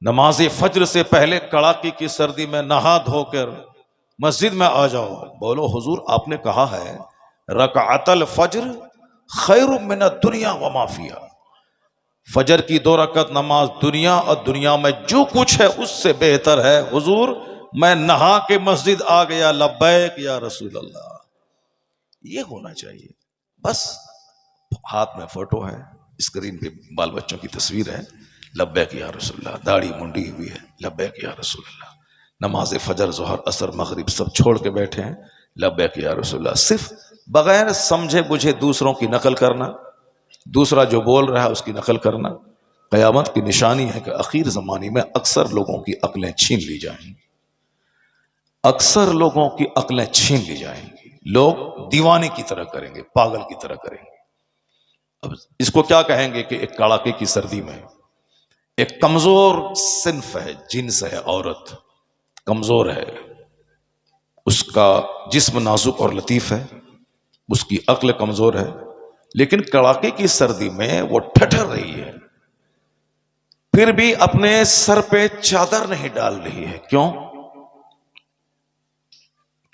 नमाज फज्र से पहले कड़ाके की सर्दी में नहा धोकर मस्जिद में आ जाओ। बोलो हुजूर आपने कहा है रकाअतल फज्र खैरु मिन दुनिया व माफिया, फजर की 2 रकत नमाज दुनिया और दुनिया में जो कुछ है उससे बेहतर है। हुजूर मैं नहा के मस्जिद आ गया, लब्बैक या रसूल अल्लाह। ये होना चाहिए। बस हाथ में फोटो है, स्क्रीन पे बाल बच्चों की तस्वीर है, लब्बैक या रसूल अल्लाह, दाढ़ी मुंडी हुई है, लब्बैक या रसूल अल्लाह। नमाज फजर जोहर असर मगरिब सब छोड़ के बैठे हैं, लब्बैक या रसूल अल्लाह। सिर्फ बगैर समझे बुझे दूसरों की नकल करना, दूसरा जो बोल रहा है उसकी नकल करना क़यामत की निशानी है कि आखिर ज़माने में अक्सर लोगों की अक्लें छीन ली जाएंगी, अक्सर लोगों की अक्लें छीन ली जाएंगी। लोग दीवाने की तरह करेंगे, पागल की तरह करेंगे। अब इसको क्या कहेंगे कि एक कड़ाके की सर्दी में एक कमजोर सिन्फ है, जिन्स है, औरत कमजोर है, उसका जिस्म नाजुक और लतीफ है, उसकी अक्ल कमजोर है, लेकिन कड़ाके की सर्दी में वो ठठर रही है, फिर भी अपने सर पे चादर नहीं डाल रही है। क्यों?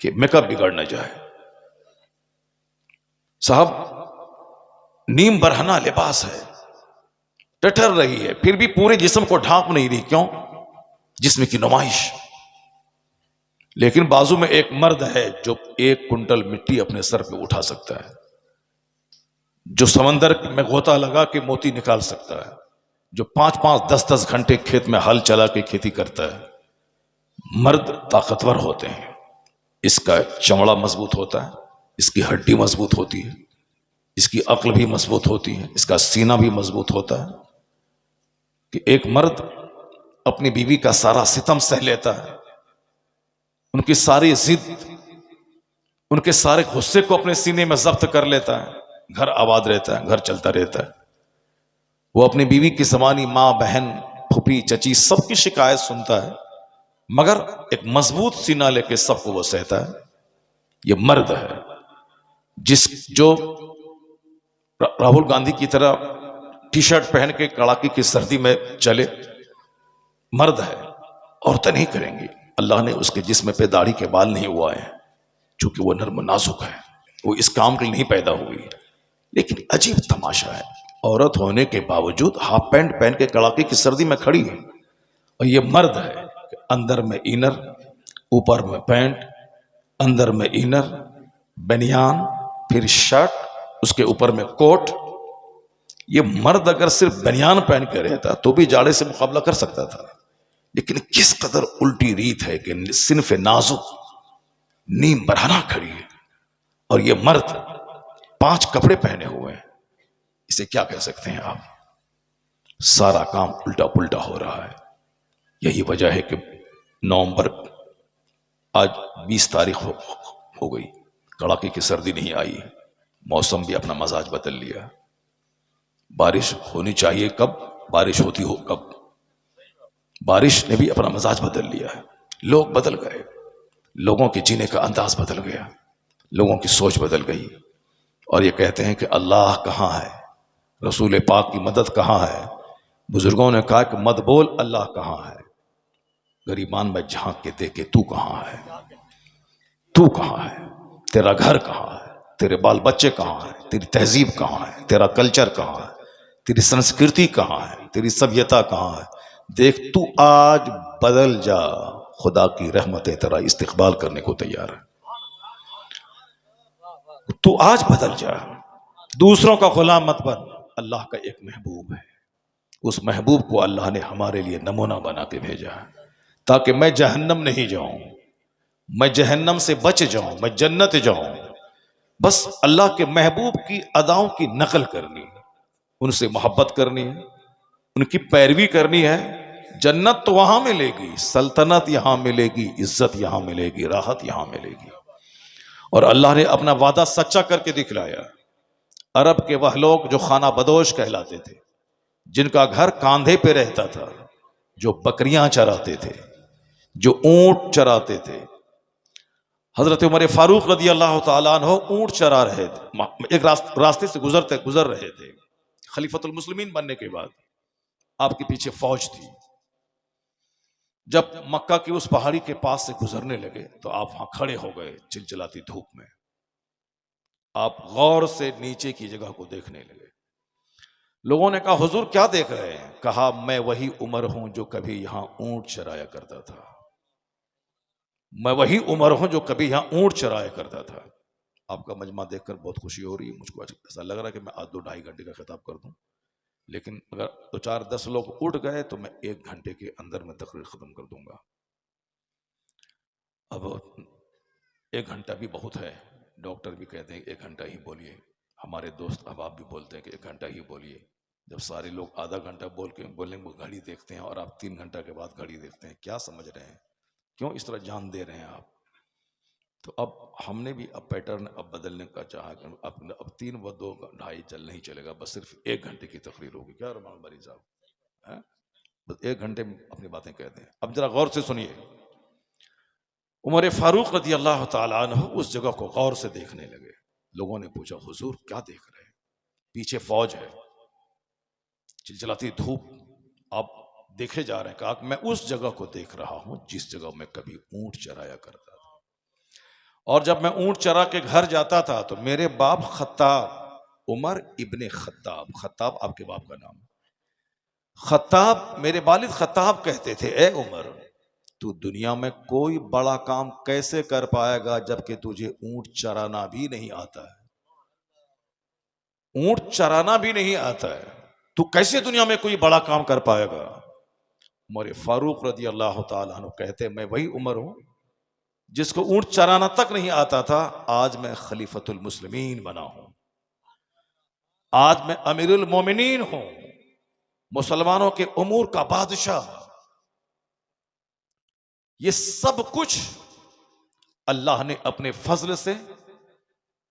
कि मेकअप बिगड़ न जाए। साहब नीम बरहना लिबास है, ठठर रही है, फिर भी पूरे जिस्म को ढांप नहीं रही। क्यों? जिस्म की नुमाइश। लेकिन बाजू में एक मर्द है जो 1 कुंटल मिट्टी अपने सर पे उठा सकता है, जो समंदर में गोता लगा के मोती निकाल सकता है, जो 5-5, 10-10 घंटे खेत में हल चला के खेती करता है। मर्द ताकतवर होते हैं, इसका चमड़ा मजबूत होता है, इसकी हड्डी मजबूत होती है, इसकी अक्ल भी मजबूत होती है, इसका सीना भी मजबूत होता है। कि एक मर्द अपनी बीवी का सारा सितम सह लेता है, उनकी सारी जिद, उनके सारे गुस्से को अपने सीने में जब्त कर लेता है, घर आबाद रहता है, घर चलता रहता है। वो अपनी बीवी की ज़बानी माँ, बहन, फूफी, चची सबकी शिकायत सुनता है, मगर एक मजबूत सीना लेके सबको वो सहता है। ये मर्द है। जो राहुल गांधी की तरह टी-शर्ट पहन के कड़ाके की सर्दी में चले, मर्द है। औरतें नहीं करेंगी। अल्लाह ने उसके जिस्म पे दाढ़ी के बाल नहीं हुआ है, चूंकि वो नर्म नाजुक है, वो इस काम के लिए नहीं पैदा हुई। लेकिन अजीब तमाशा है, औरत होने के बावजूद हाफ पैंट पहन के कड़ाके की सर्दी में खड़ी है, और ये मर्द है। अंदर में इनर, ऊपर में पैंट, अंदर में इनर, बनियान, फिर शर्ट, उसके ऊपर में कोट। ये मर्द अगर सिर्फ बनियान पहन के रहता तो भी जाड़े से मुकाबला कर सकता था। लेकिन किस कदर उल्टी रीत है कि सिन्फ नाजुक नीम बरहना खड़ी है, और ये मर्द 5 कपड़े पहने हुए हैं। इसे क्या कह सकते हैं आप? सारा काम उल्टा पुल्टा हो रहा है। यही वजह है कि नवंबर, आज 20 तारीख हो गई, कड़ाके की सर्दी नहीं आई, मौसम भी अपना मजाज बदल लिया। बारिश होनी चाहिए कब, बारिश होती हो कब, बारिश ने भी अपना मजाज बदल लिया है। लोग बदल गए, लोगों के जीने का अंदाज बदल गया, लोगों की सोच बदल गई, और ये कहते हैं कि अल्लाह कहाँ है, रसूल पाक की मदद कहाँ है। बुजुर्गों ने कहा कि मत बोल अल्लाह कहाँ है, गरीबान में झांक के देखे तू कहाँ है, तू कहाँ है, तेरा घर कहाँ है, तेरे बाल बच्चे कहाँ हैं, तेरी तहजीब कहाँ है, तेरा कल्चर कहाँ है, तेरी संस्कृति कहाँ है, तेरी सभ्यता कहाँ है। देख तू आज बदल जा, खुदा की रहमतें तेरा इस्तिकबाल करने को तैयार है। तू आज बदल जा, दूसरों का गुलाम मत बन। अल्लाह का एक महबूब है, उस महबूब को अल्लाह ने हमारे लिए नमूना बना के भेजा है, ताकि मैं जहन्नम नहीं जाऊं, मैं जहन्नम से बच जाऊं, मैं जन्नत जाऊं। बस अल्लाह के महबूब की अदाओं की नकल करनी है, उनसे मोहब्बत करनी है, उनकी पैरवी करनी है। जन्नत तो वहां मिलेगी, सल्तनत यहां मिलेगी, इज्जत यहां मिलेगी, राहत यहां मिलेगी। और अल्लाह ने अपना वादा सच्चा करके दिखलाया। अरब के वह लोग जो खाना बदोश कहलाते थे, जिनका घर कांधे पे रहता था, जो बकरियां चराते थे, जो ऊंट चराते थे। हजरत उमर फारूक रदी अल्लाह तआला अन्हु ऊंट चरा रहे थे, एक रास्ते से गुजर रहे थे। खलीफतुल मुस्लिमीन बनने के बाद आपके पीछे फौज थी, जब मक्का की उस पहाड़ी के पास से गुजरने लगे तो आप वहां खड़े हो गए चिलचिलाती धूप में। आप गौर से नीचे की जगह को देखने लगे। लोगों ने कहा हुजूर क्या देख रहे हैं? कहा मैं वही उमर हूं जो कभी यहां ऊंट चराया करता था। मैं वही उमर हूं जो कभी यहां ऊंट चराया करता था। आपका मजमा देखकर बहुत खुशी हो रही है मुझको। ऐसा लग रहा है कि मैं आज 2-2.5 घंटे का खिताब कर दूं, लेकिन अगर 2-4-10 लोग उठ गए तो मैं 1 घंटे के अंदर में तकरीर खत्म कर दूंगा। अब 1 घंटा भी बहुत है। डॉक्टर भी कहते हैं 1 घंटा ही बोलिए। हमारे दोस्त अहबाब भी बोलते हैं कि 1 घंटा ही बोलिए। जब सारे लोग आधा घंटा बोलने में घड़ी देखते हैं और आप 3 घंटा के बाद घड़ी देखते हैं, क्या समझ रहे हैं? क्यों इस तरह जान दे रहे हैं आप? तो अब हमने भी अब पैटर्न अब बदलने का चाहा कि अब 3 व 2 ढाई चल नहीं चलेगा, बस सिर्फ 1 घंटे की तकरीर होगी। क्या रमान बारी साहब हैं? बस 1 घंटे में अपनी बातें कहते हैं। अब जरा गौर से सुनिए। उमर फारूक रदी अल्लाह ताला अन्हु उस जगह को गौर से देखने लगे। लोगों ने पूछा हुजूर क्या देख रहे हैं? पीछे फौज है, चिलचिलाती धूप, आप देखे जा रहे हैं। कहा मैं उस जगह को देख रहा हूं जिस जगह में कभी ऊंट चराया करता था। और जब मैं ऊंट चरा के घर जाता था तो मेरे बाप खत्ताब, उमर इब्ने खत्ताब, खत्ताब आपके बाप का नाम, खत्ताब मेरे वालिद खत्ताब कहते थे ए उमर, तू दुनिया में कोई बड़ा काम कैसे कर पाएगा जबकि तुझे ऊंट चराना भी नहीं आता है? ऊंट चराना भी नहीं आता है, तू कैसे दुनिया में कोई बड़ा काम कर पाएगा? उमर फारूक रदी अल्लाह ताला अन्हु कहते मैं वही उमर हूं जिसको ऊंट चराना तक नहीं आता था। आज मैं खलीफतुल मुस्लिमीन बना हूं, आज मैं अमीरुल मोमिनीन हूं, मुसलमानों के उमूर का बादशाह। ये सब कुछ अल्लाह ने अपने फजल से,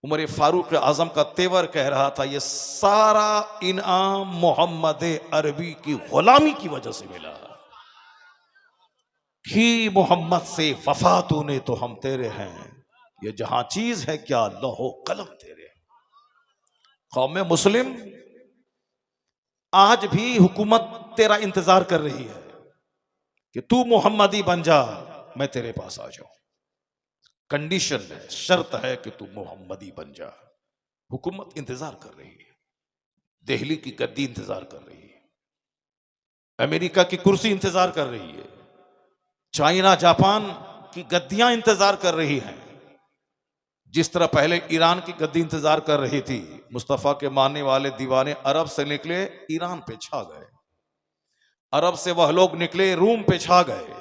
उमर फारूक आजम का तेवर कह रहा था, ये सारा इनाम मोहम्मद अरबी की गुलामी की वजह से मिला। कि मोहम्मद से वफा तूने तो हम तेरे हैं, ये जहां चीज है क्या लौहो कलम तेरे हैं। कौम मुस्लिम आज भी हुकूमत तेरा इंतजार कर रही है कि तू मोहम्मदी बन जा, मैं तेरे पास आ जाऊं। कंडीशन है, शर्त है कि तू मोहम्मदी बन जा। हुकूमत इंतजार कर रही है, दिल्ली की गद्दी इंतजार कर रही है, अमेरिका की कुर्सी इंतजार कर रही है, चाइना जापान की गद्दियां इंतजार कर रही हैं। जिस तरह पहले ईरान की गद्दी इंतजार कर रही थी, मुस्तफा के मानने वाले दीवाने अरब से निकले ईरान पे छा गए, अरब से वह लोग निकले रूम पे छा गए।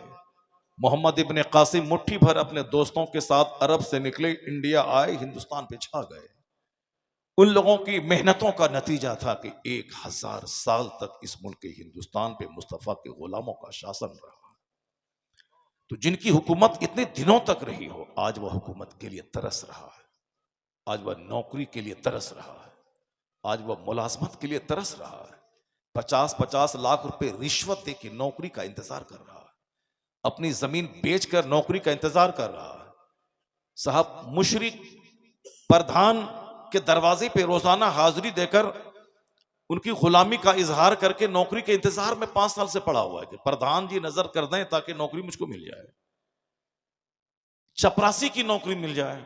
मोहम्मद इब्ने कासिम मुट्ठी भर अपने दोस्तों के साथ अरब से निकले, इंडिया आए, हिंदुस्तान पे छा गए। उन लोगों की मेहनतों का नतीजा था कि 1000 साल तक इस मुल्क के हिंदुस्तान पे मुस्तफा के गुलामों का शासन रहा। तो जिनकी हुकूमत इतने दिनों तक रही हो, आज वह हुकूमत के लिए तरस रहा है, आज वह नौकरी के लिए तरस रहा है, आज वह मुलाजमत के लिए तरस रहा है। 50-50 लाख रुपए रिश्वत दे के नौकरी का इंतजार कर रहा है, अपनी जमीन बेचकर नौकरी का इंतजार कर रहा है। साहब मुशरिक प्रधान के दरवाजे पे रोजाना हाजिरी देकर उनकी गुलामी का इजहार करके नौकरी के इंतजार में 5 साल से पड़ा हुआ है कि प्रधान जी नजर कर दें ताकि नौकरी मुझको मिल जाए, चपरासी की नौकरी मिल जाए,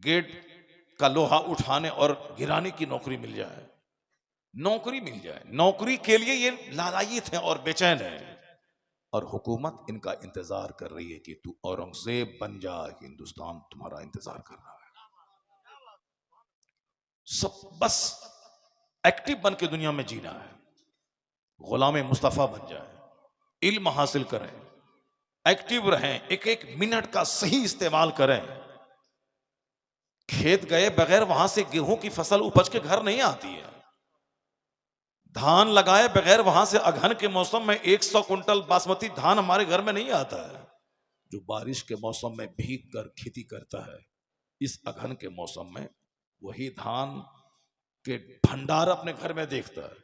गेट का लोहा उठाने और गिराने की नौकरी मिल जाए, नौकरी मिल जाए। नौकरी के लिए ये लालायित हैं और बेचैन हैं, और हुकूमत इनका इंतजार कर रही है कि तू औरंगजेब बन जा, हिंदुस्तान तुम्हारा इंतजार कर रहा है। सब बस एक्टिव बन के दुनिया में जीना है, गुलाम मुस्तफा बन जाए, इल्म हासिल करें, एक्टिव रहें, एक एक मिनट का सही इस्तेमाल करें। खेत गए बगैर वहां से गेहूं की फसल उपज के घर नहीं आती है, धान लगाए बगैर वहां से अगहन के मौसम में 100 कुंटल बासमती धान हमारे घर में नहीं आता है। जो बारिश के मौसम में भीग कर खेती करता है, इस अगहन के मौसम में वही धान के भंडार अपने घर में देखता है।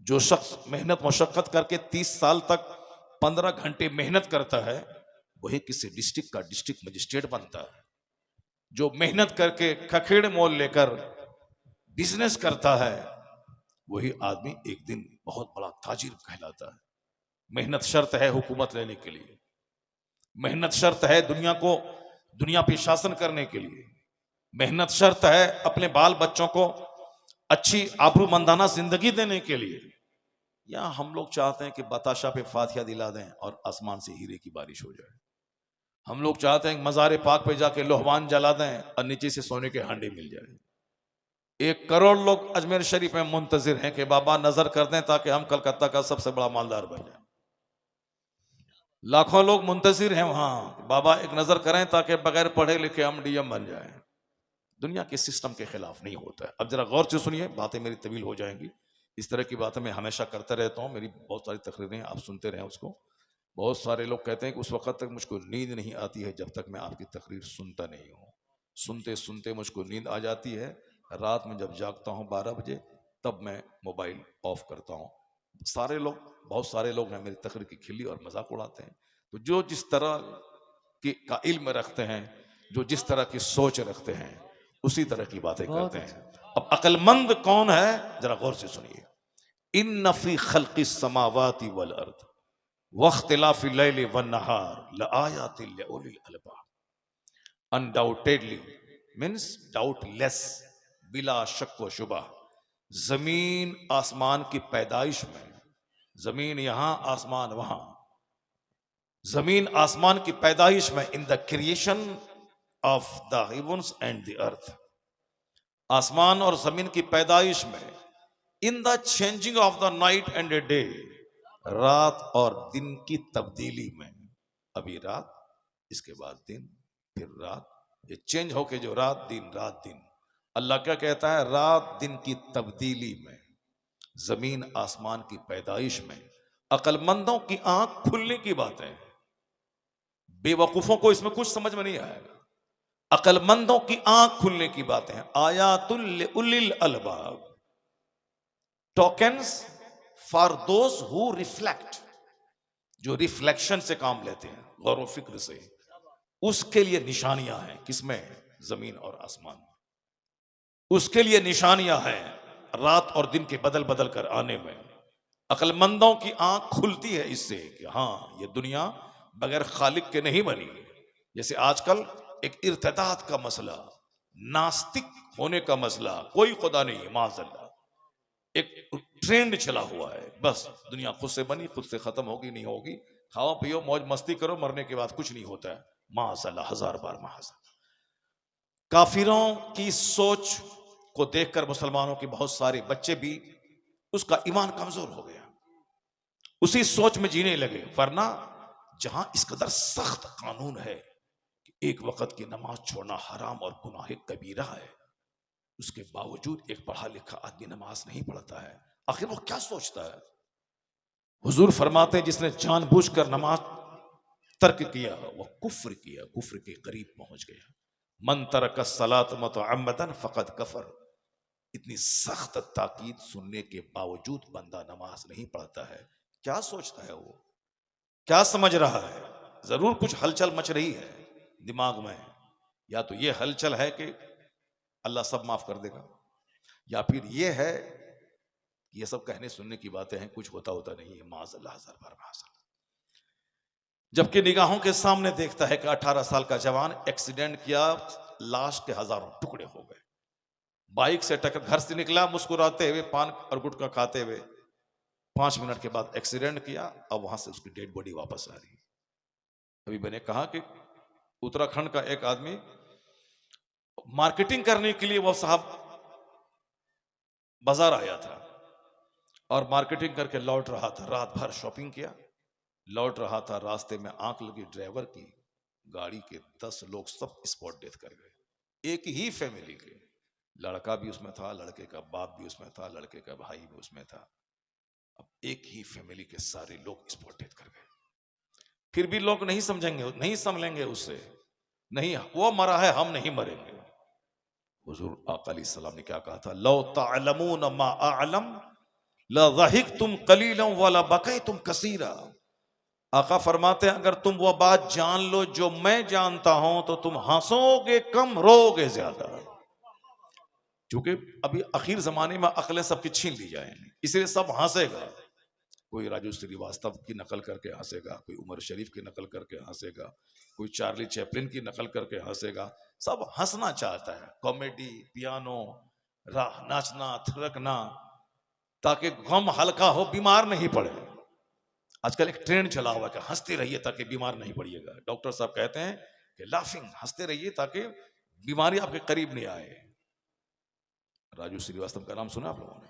जो शख्स मेहनत मशक्कत करके 30 साल तक 15 घंटे मेहनत करता है, वही किसी डिस्ट्रिक्ट का डिस्ट्रिक्ट मजिस्ट्रेट बनता है। जो मेहनत करके खखेड़ मोल लेकर बिजनेस करता है, वही आदमी एक दिन बहुत बड़ा ताजिर कहलाता है। मेहनत शर्त है हुकूमत लेने के लिए, मेहनत शर्त है दुनिया पे शासन करने के लिए, मेहनत शर्त है अपने बाल बच्चों को अच्छी आबरूमंदाना जिंदगी देने के लिए। या हम लोग चाहते हैं कि बताशा पे फातिहा दिला दें और आसमान से हीरे की बारिश हो जाए। हम लोग चाहते हैं कि मज़ार पाक पे जाके लोहवान जला दें और नीचे से सोने के हांडे मिल जाए। 1 करोड़ लोग अजमेर शरीफ में मुंतजिर हैं कि बाबा नजर कर दें ताकि हम कलकत्ता का सबसे बड़ा मालदार बन जाए। लाखों लोग मुंतजिर हैं वहां, बाबा एक नजर करें ताकि बगैर पढ़े लिखे हम डीएम बन जाएं। दुनिया के सिस्टम के खिलाफ नहीं होता है। अब जरा गौर से सुनिए, बातें मेरी तवील हो जाएंगी। इस तरह की बातें मैं हमेशा करता रहता हूँ, मेरी बहुत सारी तकरीरें आप सुनते रहें उसको। बहुत सारे लोग कहते हैं कि उस वक्त तक मुझको नींद नहीं आती है जब तक मैं आपकी तकरीर सुनता नहीं हूँ। सुनते सुनते मुझको नींद आ जाती है। रात में जब जागता हूँ 12 बजे, तब मैं मोबाइल ऑफ करता हूँ। बहुत सारे लोग हैं मेरी तकरीर की खिल्ली और मजाक उड़ाते हैं। तो जो जिस तरह का इल्म रखते हैं, जो जिस तरह की सोच रखते हैं, उसी तरह की बातें करते हैं। अब अक्लमंद कौन है, जरा गौर से सुनिए। इन्न फी खल्क़िस समावाति वल अर्द वख्तिलाफिल लैलि वन नहार लआयातिल लिउलिल अलबाब। अनडाउटेडली मीन्स डाउटलेस, बिला शक व शुबा, जमीन आसमान की पैदाइश में, जमीन यहां आसमान वहां, जमीन आसमान की पैदाइश में, in the creation of the heavens and the earth, आसमान और जमीन की पैदाइश में, in the changing of the night and a day, रात और दिन की तब्दीली में। अभी रात, इसके बाद दिन, फिर रात, ये चेंज होके जो रात दिन। अल्लाह क्या कहता है, रात दिन की तब्दीली में, जमीन आसमान की पैदाइश में। अक्लमंदों की आंख खुलने की बात है, बेवकूफों को इसमें कुछ समझ में नहीं आएगा। अक्लमंदों की आंख खुलने की बातें हैं। आयातुल लिउलिल अलबाब, tokens for those who reflect, जो रिफ्लेक्शन से काम लेते हैं, गौर व फिक्र से, उसके लिए निशानियां हैं। किसमें? जमीन और आसमान में। उसके लिए निशानियां हैं रात और दिन के बदल बदल कर आने में। अक्लमंदों की आंख खुलती है इससे कि हाँ, ये दुनिया बगैर खालिक के नहीं बनी। जैसे आजकल एक इर्तिदाद का मसला, नास्तिक होने का मसला, कोई खुदा नहीं, माज़अल्लाह, एक ट्रेंड चला हुआ है। बस दुनिया खुद से बनी, खुद से खत्म होगी, नहीं होगी, खाओ पियो मौज मस्ती करो, मरने के बाद कुछ नहीं होता है। माज़अल्लाह, 1000 बार माज़अल्लाह। काफिरों की सोच को देखकर मुसलमानों के बहुत सारे बच्चे भी, उसका ईमान कमजोर हो गया, उसी सोच में जीने लगे। वरना जहां इस कदर सख्त कानून है कि एक वक्त की नमाज छोड़ना हराम और गुनाह कबीरा है, उसके बावजूद एक पढ़ा लिखा आदमी नमाज नहीं पढ़ता है। आखिर वो क्या सोचता है? हुजूर फरमाते हैं, जिसने जानबूझकर नमाज तर्क किया वो कुफ्र किया, कुफ्र के करीब पहुंच गया। मन तरक सलात मुतअम्मदन फकद कफर। इतनी सख्त ताकीद सुनने के बावजूद बंदा नमाज नहीं पढ़ता है। क्या सोचता है वो, क्या समझ रहा है? जरूर कुछ हलचल मच रही है दिमाग में। या तो ये हलचल है कि अल्लाह सब माफ कर देगा, या फिर ये है ये सब कहने सुनने की बातें हैं, कुछ होता नहीं है। माज़अल्लाह, 1000 बार माज़अल्लाह। जबकि निगाहों के सामने देखता है कि 18 साल का जवान एक्सीडेंट किया, लाश के हजारों टुकड़े हो गए, बाइक से टक्कर, घर से निकला मुस्कुराते हुए, पान और गुटखा खाते हुए, 5 मिनट के बाद एक्सीडेंट किया। अब वहां से उसकी डेड बॉडी वापस आ रही। अभी मैंने कहा कि उत्तराखंड का एक आदमी मार्केटिंग करने के लिए, वो साहब बाजार आया था और मार्केटिंग करके लौट रहा था, रात भर शॉपिंग किया, लौट रहा था, रास्ते में आंख लगी ड्राइवर की, गाड़ी के 10 लोग सब स्पॉट डेथ कर गए। एक ही फैमिली के, लड़का भी उसमें था, लड़के का बाप भी उसमें था, लड़के का भाई भी उसमें था। अब एक ही फैमिली के सारे लोग स्पॉट डेथ कर गए। फिर भी लोग नहीं समझेंगे, नहीं समझेंगे उससे, नहीं वो मरा है, हम नहीं मरेंगे। हुजूर आका अलैहिस्सलाम ने क्या कहा था? लौ तअलमून मा अअलम लज़हिकतुम कलीलन वला बकैतुम कसीरा। आका फरमाते हैं, अगर तुम वो बात जान लो जो मैं जानता हूं तो तुम हंसोगे कम, रोगे ज्यादा। क्योंकि अभी आखिर जमाने में अकलें सबकी छीन ली जाएंगी, इसलिए सब हंसेगा। कोई राजू श्रीवास्तव की नकल करके हंसेगा, कोई उमर शरीफ की नकल करके हंसेगा, कोई चार्ली चैपलिन की नकल करके हंसेगा। सब हंसना चाहता है, कॉमेडी, पियानो, नाचना, थिरकना, ताकि गम हल्का हो, बीमार नहीं पड़े। आजकल एक ट्रेंड चला हुआ है कि हंसते रहिए ताकि बीमार नहीं पड़िएगा। डॉक्टर साहब कहते हैं कि लाफिंग, हंसते रहिए ताकि बीमारी आपके करीब नहीं आए। राजू श्रीवास्तव का नाम सुना आप लोगों ने?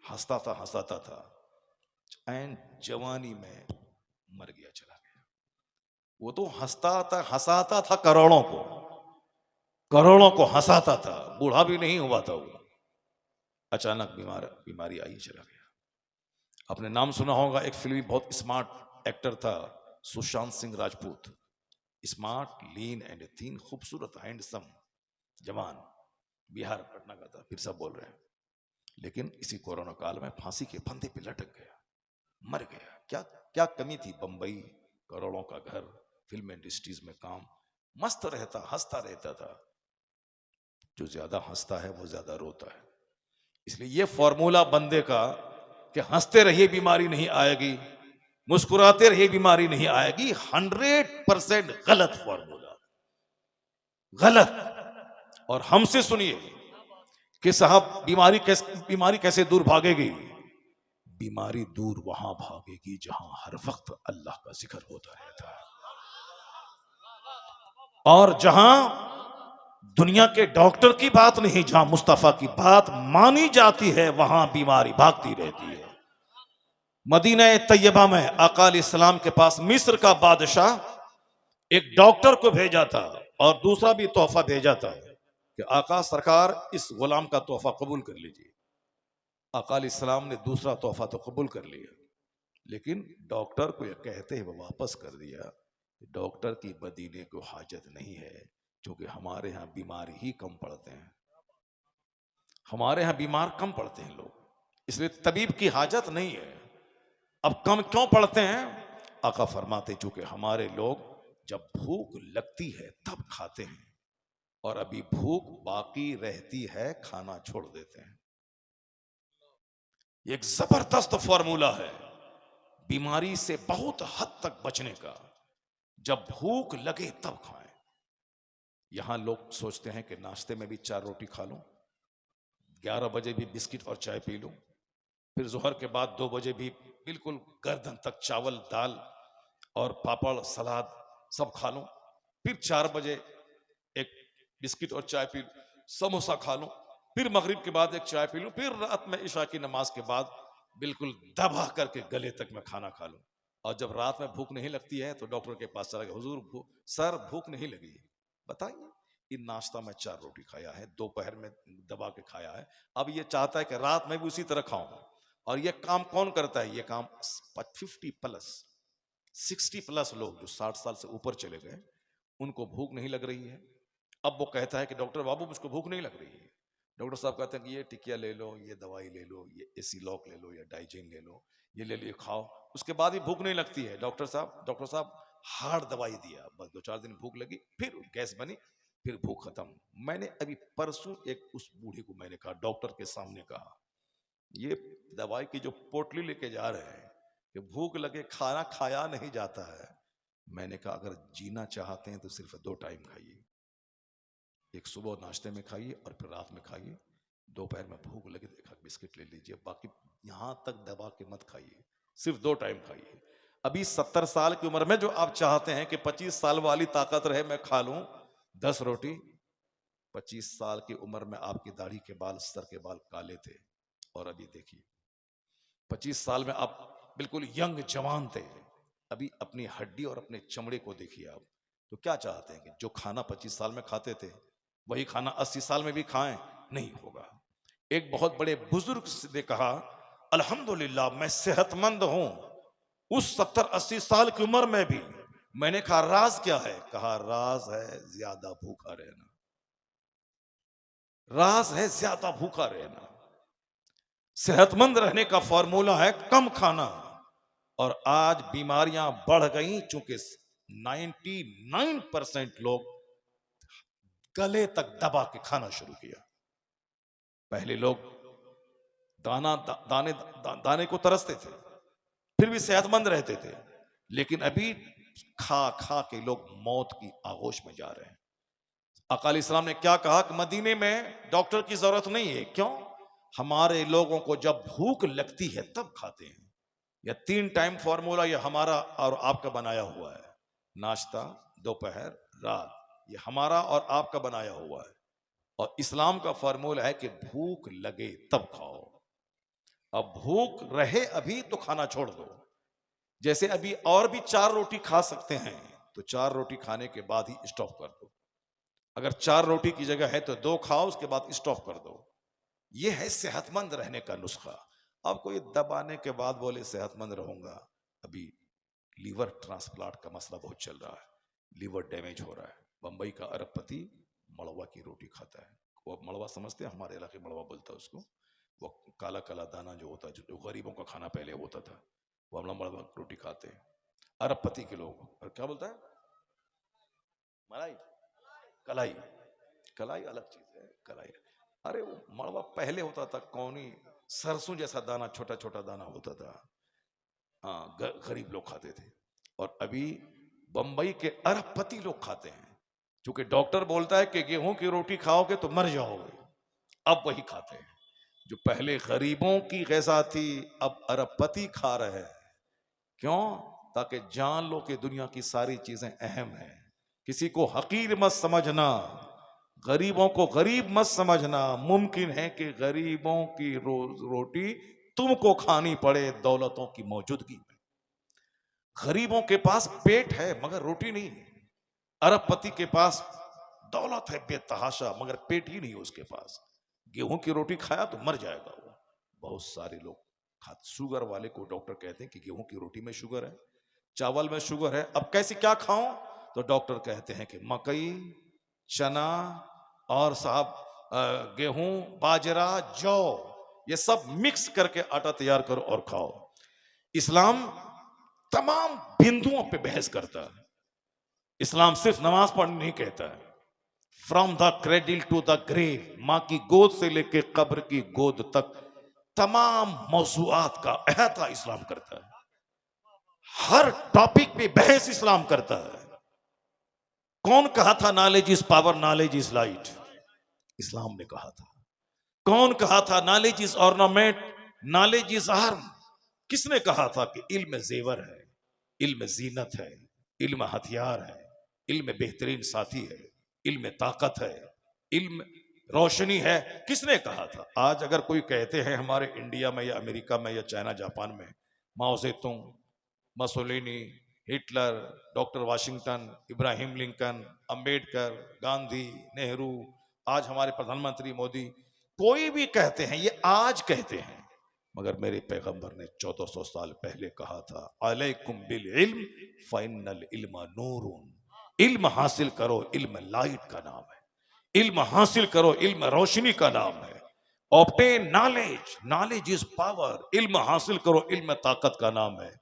हंसता था, हंसाता था, एंड जवानी में मर गया, चला गया। वो तो हंसाता था करोड़ों को हंसाता था, बूढ़ा भी नहीं हुआ था वो। अचानक बीमारी आई, चला गया। आपने नाम सुना होगा, एक फिल्मी बहुत स्मार्ट एक्टर था, Sushant Singh Rajput. Smart, lean and थीन, खूबसूरत, हैंडसम जवान, बिहार पटना का था, फिर सब बोल रहे हैं। लेकिन इसी कोरोना काल में फांसी के फंदे पे लटक गया, मर गया। क्या क्या कमी थी? बंबई, करोड़ों का घर, फिल्म इंडस्ट्रीज में काम, मस्त रहता, हंसता रहता था। जो ज्यादा हंसता है वो ज्यादा रोता है। इसलिए ये फॉर्मूला बंदे का कि हंसते रहिए बीमारी नहीं आएगी, मुस्कुराते रहिए बीमारी नहीं आएगी, 100% गलत फॉर्मूला, गलत। और हमसे सुनिए कि साहब बीमारी कैसे दूर भागेगी? बीमारी दूर वहां भागेगी जहां हर वक्त अल्लाह का जिक्र होता रहता है, और जहां दुनिया के डॉक्टर की बात नहीं, जहां मुस्तफा की बात मानी जाती है, वहां बीमारी भागती रहती है। मदीना तैयबा में आका अलैहिस्सलाम के पास मिस्र का बादशाह एक डॉक्टर को भेजा था और दूसरा भी तोहफा भेजा था कि आका सरकार इस गुलाम का तोहफा कबूल कर लीजिए। आका अलैहिस्सलाम ने दूसरा तोहफा तो कबूल कर लिया, लेकिन डॉक्टर को यह कहते हुए वापस कर दिया, डॉक्टर की मदीने को हाजत नहीं है, क्योंकि हमारे यहाँ बीमार ही कम पड़ते हैं, हमारे यहाँ बीमार कम पड़ते हैं लोग, इसलिए तबीब की हाजत नहीं है। अब कम क्यों पड़ते हैं? आका फरमाते चूंकि हमारे लोग जब भूख लगती है तब खाते हैं, और अभी भूख बाकी रहती है, खाना छोड़ देते हैं। एक जबरदस्त फॉर्मूला है बीमारी से बहुत हद तक बचने का। जब भूख लगे तब खाएं। यहां लोग सोचते हैं कि नाश्ते में भी 4 रोटी खा लूं, 11 बजे भी बिस्किट और चाय पी लूं, फिर जोहर के बाद 2 बजे भी बिल्कुल गर्दन तक चावल, दाल और पापड़, सलाद सब खा लूं, फिर 4 बजे एक बिस्किट और चाय पी लूं, समोसा खा लूं, फिर मगरिब के बाद एक चाय पी लूं, फिर रात में इशा की नमाज के बाद बिल्कुल दबा करके गले तक मैं खाना खा लूं। और जब रात में भूख नहीं लगती है तो डॉक्टर के पास चला गया, हुजूर सर भूख नहीं लगी। बताइए, इन नाश्ता में 4 रोटी खाया है, दोपहर में दबा के खाया है, अब ये चाहता है कि रात में भी उसी तरह खाऊं। और ये काम कौन करता है? ये काम 50 प्लस 60 प्लस लोग जो 60 साल से ऊपर चले गए, उनको भूख नहीं लग रही है। अब वो कहता है कि डॉक्टर बाबू मुझको भूख नहीं लग रही है। डॉक्टर साहब कहते हैं कि ये टिकिया ले लो, ये दवाई ले लो, ये एसी लॉक ले लो, या डाइजिन ले लो, ये ले लो, ये खाओ, उसके बाद भी भूख नहीं लगती है। डॉक्टर साहब हार्ड दवाई दिया, बस 2-4 दिन भूख लगी, फिर गैस बनी, फिर भूख खत्म। मैंने अभी परसों एक उस बूढ़े को मैंने कहा, डॉक्टर के सामने कहा, ये दवाई की जो पोटली लेके जा रहे हैं कि भूख लगे खाना खाया नहीं जाता है। मैंने कहा अगर जीना चाहते हैं तो सिर्फ 2 टाइम खाइए, एक सुबह नाश्ते में खाइए और फिर रात में खाइए। दोपहर में भूख लगे तो 1 बिस्किट ले लीजिए, बाकी यहां तक दबा के मत खाइए, सिर्फ 2 टाइम खाइए। अभी 70 साल की उम्र में जो आप चाहते हैं कि 25 साल वाली ताकत रहे, मैं खा लूं 10 रोटी, 25 साल की उम्र में आपकी दाढ़ी के बाल, सर के बाल काले थे, और अभी देखिए 25 साल में आप बिल्कुल यंग जवान थे, अभी अपनी हड्डी और अपने चमड़े को देखिए आप। तो क्या चाहते हैं कि जो खाना 25 साल में खाते थे वही खाना 80 साल में भी खाएं? नहीं होगा। एक बहुत बड़े बुजुर्ग ने कहा, अल्हम्दुलिल्लाह मैं सेहतमंद हूं उस 70-80 साल की उम्र में भी। मैंने कहा राज क्या है? कहा राज है ज्यादा भूखा रहना, राज है ज्यादा भूखा रहना। सेहतमंद रहने का फॉर्मूला है कम खाना। और आज बीमारियां बढ़ गई चूंकि 99% लोग गले तक दबा के खाना शुरू किया। पहले लोग दाने को तरसते थे, फिर भी सेहतमंद रहते थे। लेकिन अभी खा खा के लोग मौत की आगोश में जा रहे हैं। अकाल इस्लाम ने क्या कहा कि मदीने में डॉक्टर की जरूरत नहीं है। क्यों? हमारे लोगों को जब भूख लगती है तब खाते हैं। यह 3 टाइम फॉर्मूला ये हमारा और आपका बनाया हुआ है। नाश्ता, दोपहर, रात, ये हमारा और आपका बनाया हुआ है। और इस्लाम का फॉर्मूला है कि भूख लगे तब खाओ। अब भूख रहे अभी तो खाना छोड़ दो। जैसे अभी और भी 4 रोटी खा सकते हैं तो 4 रोटी खाने के बाद ही स्टॉप कर दो। अगर 4 रोटी की जगह है तो 2 खाओ, उसके बाद स्टॉप कर दो। यह है सेहतमंद रहने का नुस्खा। अब कोई दबाने के बाद बोले सेहतमंद रहूंगा। अभी लीवर ट्रांसप्लांट का मसला बहुत चल रहा है, लीवर डैमेज हो रहा है। बंबई का अरबपति मड़वा की रोटी खाता है। वो मड़वा समझते हैं, हमारे इलाके मड़वा बोलता है उसको। वो काला काला दाना जो होता है, जो गरीबों का खाना पहले होता था, वो हम लोग मड़वा रोटी खाते हैं अरबपति के लोग। और क्या बोलता है? मलाई, कलाई। कलाई अलग चीज है, कलाई। अरे वो मड़वा पहले होता था, कौनी सरसों जैसा दाना, छोटा छोटा दाना होता था। हाँ, गरीब लोग खाते थे। और अभी बंबई के अरबपति लोग खाते हैं, क्योंकि डॉक्टर बोलता है कि गेहूं की रोटी खाओगे तो मर जाओगे। अब वही खाते हैं जो पहले गरीबों की ग़िज़ा थी, अब अरबपति खा रहे हैं। क्यों? ताकि जान लो कि दुनिया की सारी चीजें अहम हैं। किसी को हकीर मत समझना, गरीबों को गरीब मत समझना। मुमकिन है कि गरीबों की रोटी तुमको खानी पड़े दौलतों की मौजूदगी में। गरीबों के पास पेट है मगर रोटी नहीं है। अरबपति के पास दौलत है बेतहाशा, मगर पेट ही नहीं है उसके पास। गेहूं की रोटी खाया तो मर जाएगा वो। बहुत सारे लोग खाते। शुगर वाले को डॉक्टर कहते हैं कि गेहूं की रोटी में शुगर है, चावल में शुगर है, अब कैसे क्या खाऊं? तो डॉक्टर कहते हैं कि मकई, चना और साहब गेहूं, बाजरा, जौ, ये सब मिक्स करके आटा तैयार करो और खाओ। इस्लाम तमाम बिंदुओं पे बहस करता है। इस्लाम सिर्फ नमाज पढ़ने नहीं कहता है। From the cradle to the grave, मां की गोद से लेके कब्र की गोद तक तमाम मौज़ूआत का अहता इस्लाम करता है। हर टॉपिक पे बहस इस्लाम करता है। कौन कहा था knowledge is power, knowledge is light? इस्लाम ने कहा था। कौन कहा था knowledge is ornament, knowledge is arm? किसने कहा था कि इल्म जेवर है, इल्म जीनत है, इल्म हथियार है, इल्म बेहतरीन साथी है, इल्म ताकत है, इल्म रोशनी है? किसने कहा था? आज अगर कोई कहते हैं हमारे इंडिया में या अमेरिका में या चाइना जापान में Mao Zedong, Mussolini, Hitler, doctor Washington, Abraham Lincoln, Ambedkar, Gandhi, Nehru, आज हमारे प्रधानमंत्री मोदी, कोई भी कहते हैं, ये आज कहते हैं, मगर मेरे पैगंबर ने 1400 साल पहले कहा था, अलैकुम बिल इल्म फइन्नल इल्म नूरुन। इल्म हासिल करो, इल्म लाइट का नाम है। इल्म हासिल करो, इल्म रोशनी का नाम है। Obtain knowledge, knowledge is power. इल्म हासिल करो, इल्म ताकत का नाम है।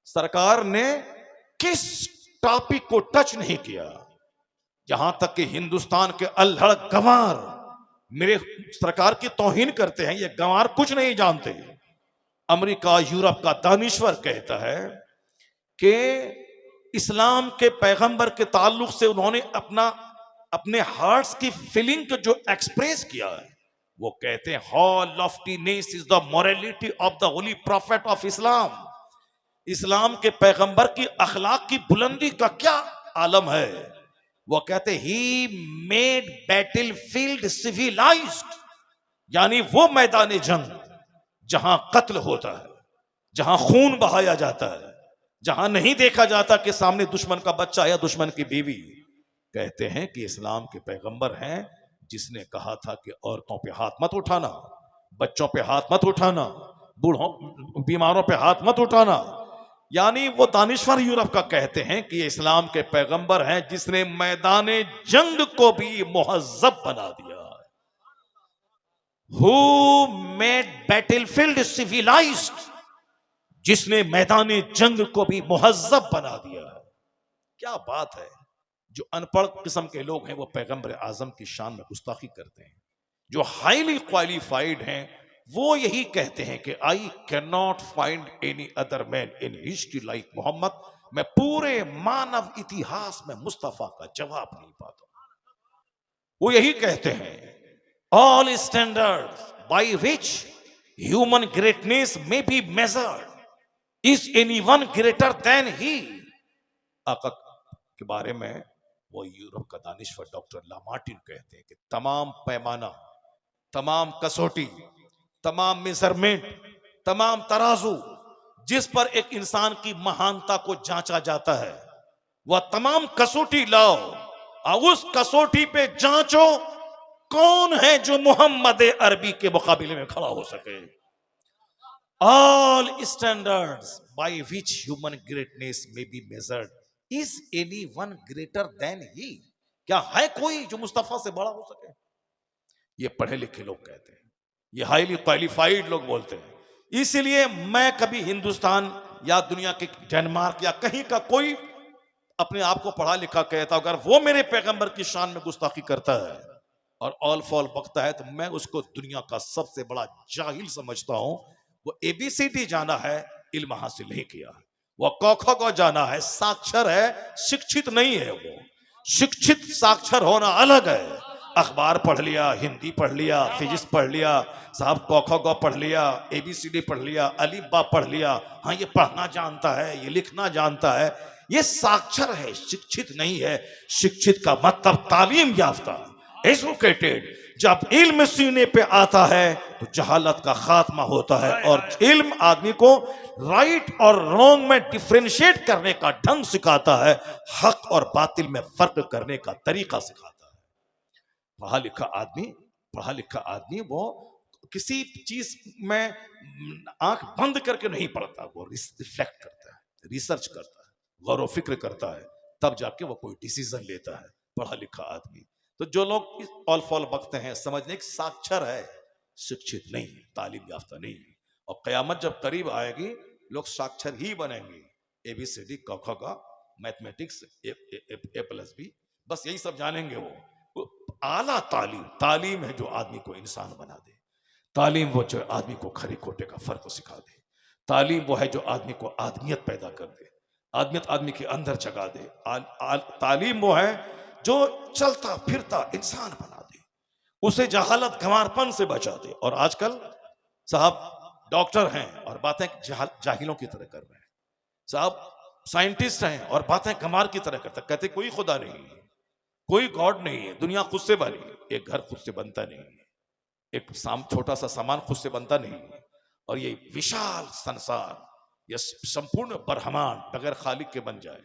सरकार ने किस टॉपिक को टच नहीं किया? यहां तक कि हिंदुस्तान के अल्हड़ गंवार मेरे सरकार की तौहीन करते हैं। ये गंवार कुछ नहीं जानते। अमेरिका, यूरोप का दानिश्वर कहता है कि इस्लाम के पैगंबर के ताल्लुक से उन्होंने अपने हार्ट्स की फीलिंग को जो एक्सप्रेस किया है, वो कहते हैं how loftiness is the morality of the holy prophet of Islam. इस्लाम के पैगंबर की अखलाक की बुलंदी का क्या आलम है। वो कहते he made battle field civilised, यानी वो मैदान जंग जहां कत्ल होता है, जहां खून बहाया जाता है, जहां नहीं देखा जाता कि सामने दुश्मन का बच्चा या दुश्मन की बीवी। कहते हैं कि इस्लाम के पैगंबर हैं जिसने कहा था कि औरतों पे हाथ मत उठाना, बच्चों पे हाथ मत उठाना, बूढ़ों बीमारों पे हाथ मत उठाना। यानी वो दानिश्वर यूरोप का कहते हैं कि इस्लाम के पैगंबर हैं जिसने मैदान जंग को भी मुहज्जब बना दिया। Who made battlefield civilized, जिसने मैदान जंग को भी मुहज्जब बना दिया। क्या बात है। जो अनपढ़ किस्म के लोग हैं वो पैगंबर आजम की शान में गुस्ताखी करते हैं। जो हाईली क्वालिफाइड हैं वो यही कहते हैं कि I can not find any other man in history like Mohammad. मैं पूरे मानव इतिहास में मुस्तफा का जवाब नहीं पाता। वो यही कहते हैं, all standards by which human greatness may be measured, is anyone greater than he. आका के बारे में वो यूरोप का दानिश्वर डॉक्टर लामार्टिन कहते हैं कि तमाम पैमाना, तमाम कसौटी, तमाम मेजरमेंट, तमाम तराजू जिस पर एक इंसान की महानता को जांचा जाता है, वह तमाम कसौटी लाओ और उस कसौटी पे जांचो कौन है जो मोहम्मद अरबी के मुकाबले में खड़ा हो सके। All standards by which human greatness may be measured, is any one greater than he. क्या है कोई जो मुस्तफा से बड़ा हो सके? ये पढ़े लिखे लोग कहते हैं, ये हाईली क्वालिफाइड लोग बोलते हैं। इसलिए मैं कभी हिंदुस्तान या दुनिया के डेनमार्क या कहीं का कोई अपने आप को पढ़ा लिखा कहता, अगर वो मेरे पैगंबर की शान में गुस्ताखी करता है और ऑल फॉल बकता है, तो मैं उसको दुनिया का सबसे बड़ा जाहिल समझता हूं। वो एबीसीडी जाना है, इल्म हासिल नहीं किया है। वो क ख ग जाना है, साक्षर है, शिक्षित नहीं है। वो शिक्षित साक्षर होना अलग है। अखबार पढ़ लिया, हिंदी पढ़ लिया, फिजिक्स पढ़ लिया, साहब क ख ग पढ़ लिया, एबीसीडी पढ़ लिया, अलिफ बा पढ़ लिया, हाँ ये पढ़ना जानता है, ये लिखना जानता है, ये साक्षर है, शिक्षित नहीं है। शिक्षित का मतलब तालीम याफ्ता, एजुकेटेड। जब इल्म सीने पे आता है तो जहालत का खात्मा होता है, और इल्म आदमी को राइट और रॉन्ग में डिफरेंशिएट करने का ढंग सिखाता है, हक और बातिल में फर्क करने का तरीका सिखाता है। पढ़ा लिखा आदमी वो किसी चीज में आंख बंद करके नहीं पढ़ता, वो रिफ्लेक्ट करता है, रिसर्च करता है, गौर व फिक्र करता है, तब जाके वो कोई डिसीजन लेता है पढ़ा लिखा आदमी। तो जो लोग ऑल फॉल बकते हैं, समझने की साक्षर है, शिक्षित नहीं है, तालीम याफ्ता नहीं है। और कयामत जब करीब आएगी, लोग साक्षर ही बनेंगे। एबीसीडी क ख ग, मैथमेटिक्स ए प्लस बी, बस यही सब जानेंगे। वो आला तालीम है जो आदमी को इंसान बना दे। तालीम वो जो आदमी को खरे खोटे का फर्क सिखा दे। तालीम वो है जो आदमी को आदमियत पैदा कर दे, आदमियत आदमी के अंदर जगा दे। तालीम वो है जो चलता फिरता इंसान बना दे, उसे जहालत गंवारपन से बचा दे। और आजकल साहब डॉक्टर हैं और बातें जाहिलों की तरह कर रहे हैं, साहब साइंटिस्ट हैं और बातें गंवार की तरह करते, कहते कोई खुदा नहीं है, कोई गॉड नहीं है, दुनिया खुद से बनी है। एक घर खुद से बनता नहीं है, एक छोटा सा सामान खुद से बनता नहीं है, और ये विशाल संसार, ये संपूर्ण ब्रह्मांड बगैर खालिक के बन जाए,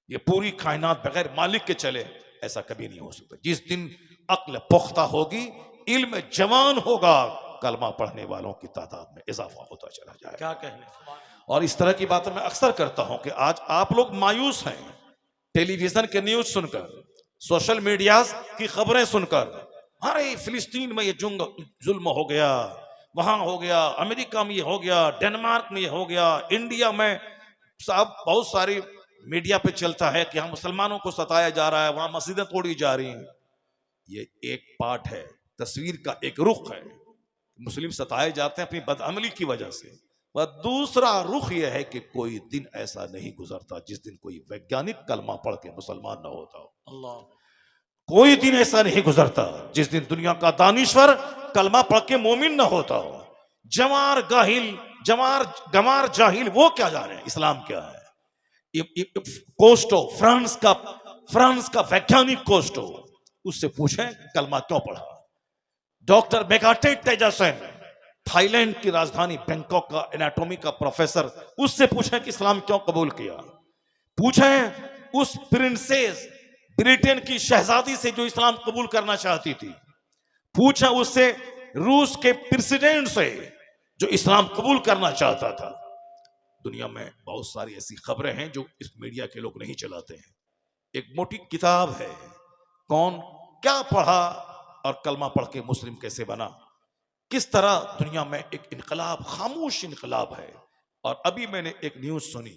ये पूरी कायनात बगैर मालिक के चले, ऐसा कभी नहीं हो सकता। जिस दिन अक्ल पुख्ता होगी, इल्म जवान होगा, कलमा पढ़ने वालों की तादाद में इजाफा होता चला जाएगा। क्या कहने। और इस तरह की बातें मैं अक्सर करता हूं कि आज आप लोग मायूस हैं टेलीविजन के न्यूज सुनकर, सोशल मीडिया की खबरें सुनकर। अरे फिलिस्तीन में ये जुल्म हो गया, वहां हो गया, अमेरिका में ये हो गया, डेनमार्क में ये हो गया, इंडिया में साहब बहुत सारी मीडिया पे चलता है कि हम मुसलमानों को सताया जा रहा है, वहां मस्जिदें तोड़ी जा रही हैं। ये एक पार्ट है, तस्वीर का एक रुख है। मुस्लिम सताए जाते हैं अपनी बदअमली की वजह से। वह दूसरा रुख यह है कि कोई दिन ऐसा नहीं गुजरता जिस दिन कोई वैज्ञानिक कलमा पढ़ के मुसलमान ना होता हो। अल्लाह, कोई दिन ऐसा नहीं गुजरता जिस दिन दुनिया का दानिश्वर कलमा पढ़ के मोमिन ना होता हो। गमार जाहिल वो क्या जाने इस्लाम क्या है। कोस्टो, फ्रांस का वैज्ञानिक कोस्टो, उससे पूछें कलमा क्यों पढ़ा। डॉक्टर मेगाटे तेजासेन, थाईलैंड की राजधानी बैंकॉक का एनाटॉमी का प्रोफेसर, उससे पूछें कि इस्लाम क्यों कबूल किया। पूछें उस प्रिंसेस, ब्रिटेन की शहजादी से जो इस्लाम कबूल करना चाहती थी। पूछें उससे रूस के प्रेसिडेंट से जो इस्लाम कबूल करना चाहता था। दुनिया में बहुत सारी ऐसी खबरें हैं जो इस मीडिया के लोग नहीं चलाते हैं। एक मोटी किताब है, कौन क्या पढ़ा और कलमा पढ़ के मुस्लिम कैसे बना। किस तरह दुनिया में एक इनकलाब, खामोश इनकलाब है। और अभी मैंने एक न्यूज सुनी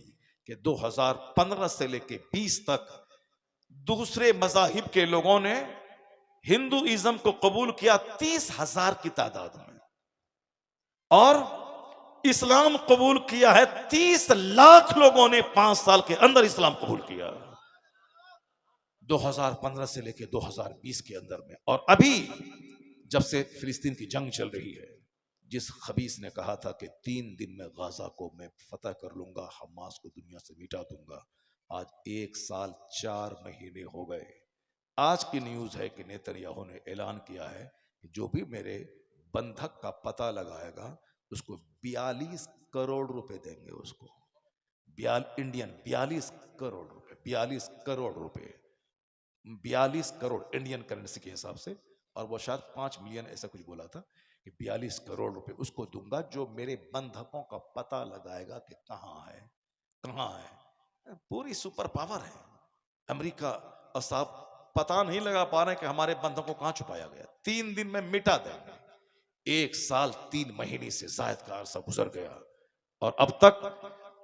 कि 2015 से लेके 20 तक दूसरे मजाहिब के लोगों ने हिंदुइज्म को कबूल किया 30,000 की तादाद में। और इस्लाम कबूल किया है 30 लाख लोगों ने 5 साल के अंदर इस्लाम कबूल किया, 2015 से लेकर 2020 के अंदर में। और अभी जब से फिलिस्तीन की जंग चल रही है, जिस खबीस ने कहा था कि 3 दिन में गाजा को मैं फतह कर लूंगा, हमास को दुनिया से मिटा दूंगा, आज 1 साल 4 महीने हो गए। आज की न्यूज है कि नेतन्याहू ने ऐलान किया है कि जो भी मेरे बंधक का पता लगाएगा उसको 42 करोड़ रुपए देंगे, उसको इंडियन 42 करोड़ रुपए, 42 करोड़ रुपए, 42 करोड़ इंडियन करेंसी के हिसाब से, और वो शायद 5 मिलियन ऐसा कुछ बोला था कि 42 करोड़ रुपए उसको दूंगा जो मेरे बंधकों का पता लगाएगा कि कहाँ है, कहाँ है। पूरी सुपर पावर है अमेरिका, और साहब पता नहीं लगा पा रहे कि हमारे बंधकों को कहाँ छुपाया गया। 3 दिन में मिटा देंगे। 1 साल 3 महीने से जायद का अरसा गुजर गया और अब तक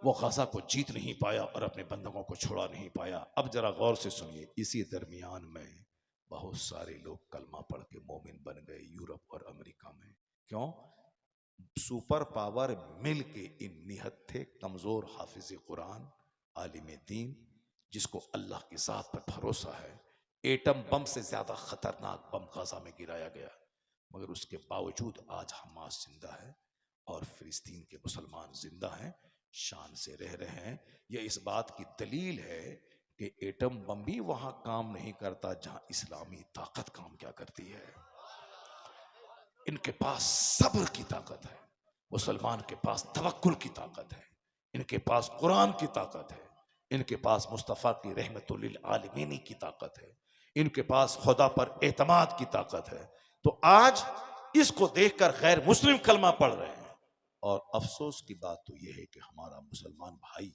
वो गाजा को जीत नहीं पाया और अपने बंधकों को छोड़ा नहीं पाया। अब जरा गौर से सुनिए, इसी दरमियान में बहुत सारे लोग कलमा पढ़ के मोमिन बन गए यूरोप और अमेरिका में। क्यों? सुपर पावर मिल के इन निहत्थे कमजोर हाफिज कुरान आलिम दीन, जिसको अल्लाह की जात पर भरोसा है, एटम बम से ज्यादा खतरनाक बम गाजा में गिराया गया, मगर उसके बावजूद आज हमास जिंदा है और फिलिस्तीन के मुसलमान जिंदा हैं, शान से रह रहे हैं। यह इस बात की दलील है कि एटम बम भी वहां काम नहीं करता जहां इस्लामी ताकत काम क्या करती है। इनके पास सब्र की ताकत है, मुसलमान के पास तवक्कुल की ताकत है, इनके पास कुरान की ताकत है, इनके पास मुस्तफ़ा की रहमतुल लिल आलमीन की ताकत है, इनके पास खुदा पर एतमाद की ताकत है। तो आज इसको देखकर गैर मुस्लिम कलमा पढ़ रहे हैं। और अफसोस की बात तो यह है कि हमारा मुसलमान भाई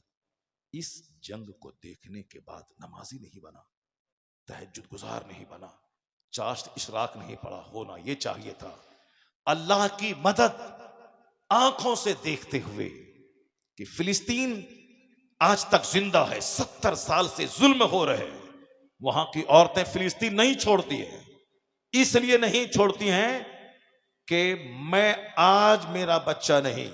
इस जंग को देखने के बाद नमाजी नहीं बना, तहज्जुद गुजार नहीं बना, चाश्त इशराक नहीं पड़ा। होना यह चाहिए था अल्लाह की मदद आंखों से देखते हुए कि फिलिस्तीन आज तक जिंदा है, 70 साल से जुल्म हो रहे हैं। वहां की औरतें फिलिस्तीन नहीं छोड़ती हैं, इसलिए नहीं छोड़ती हैं कि मैं आज मेरा बच्चा नहीं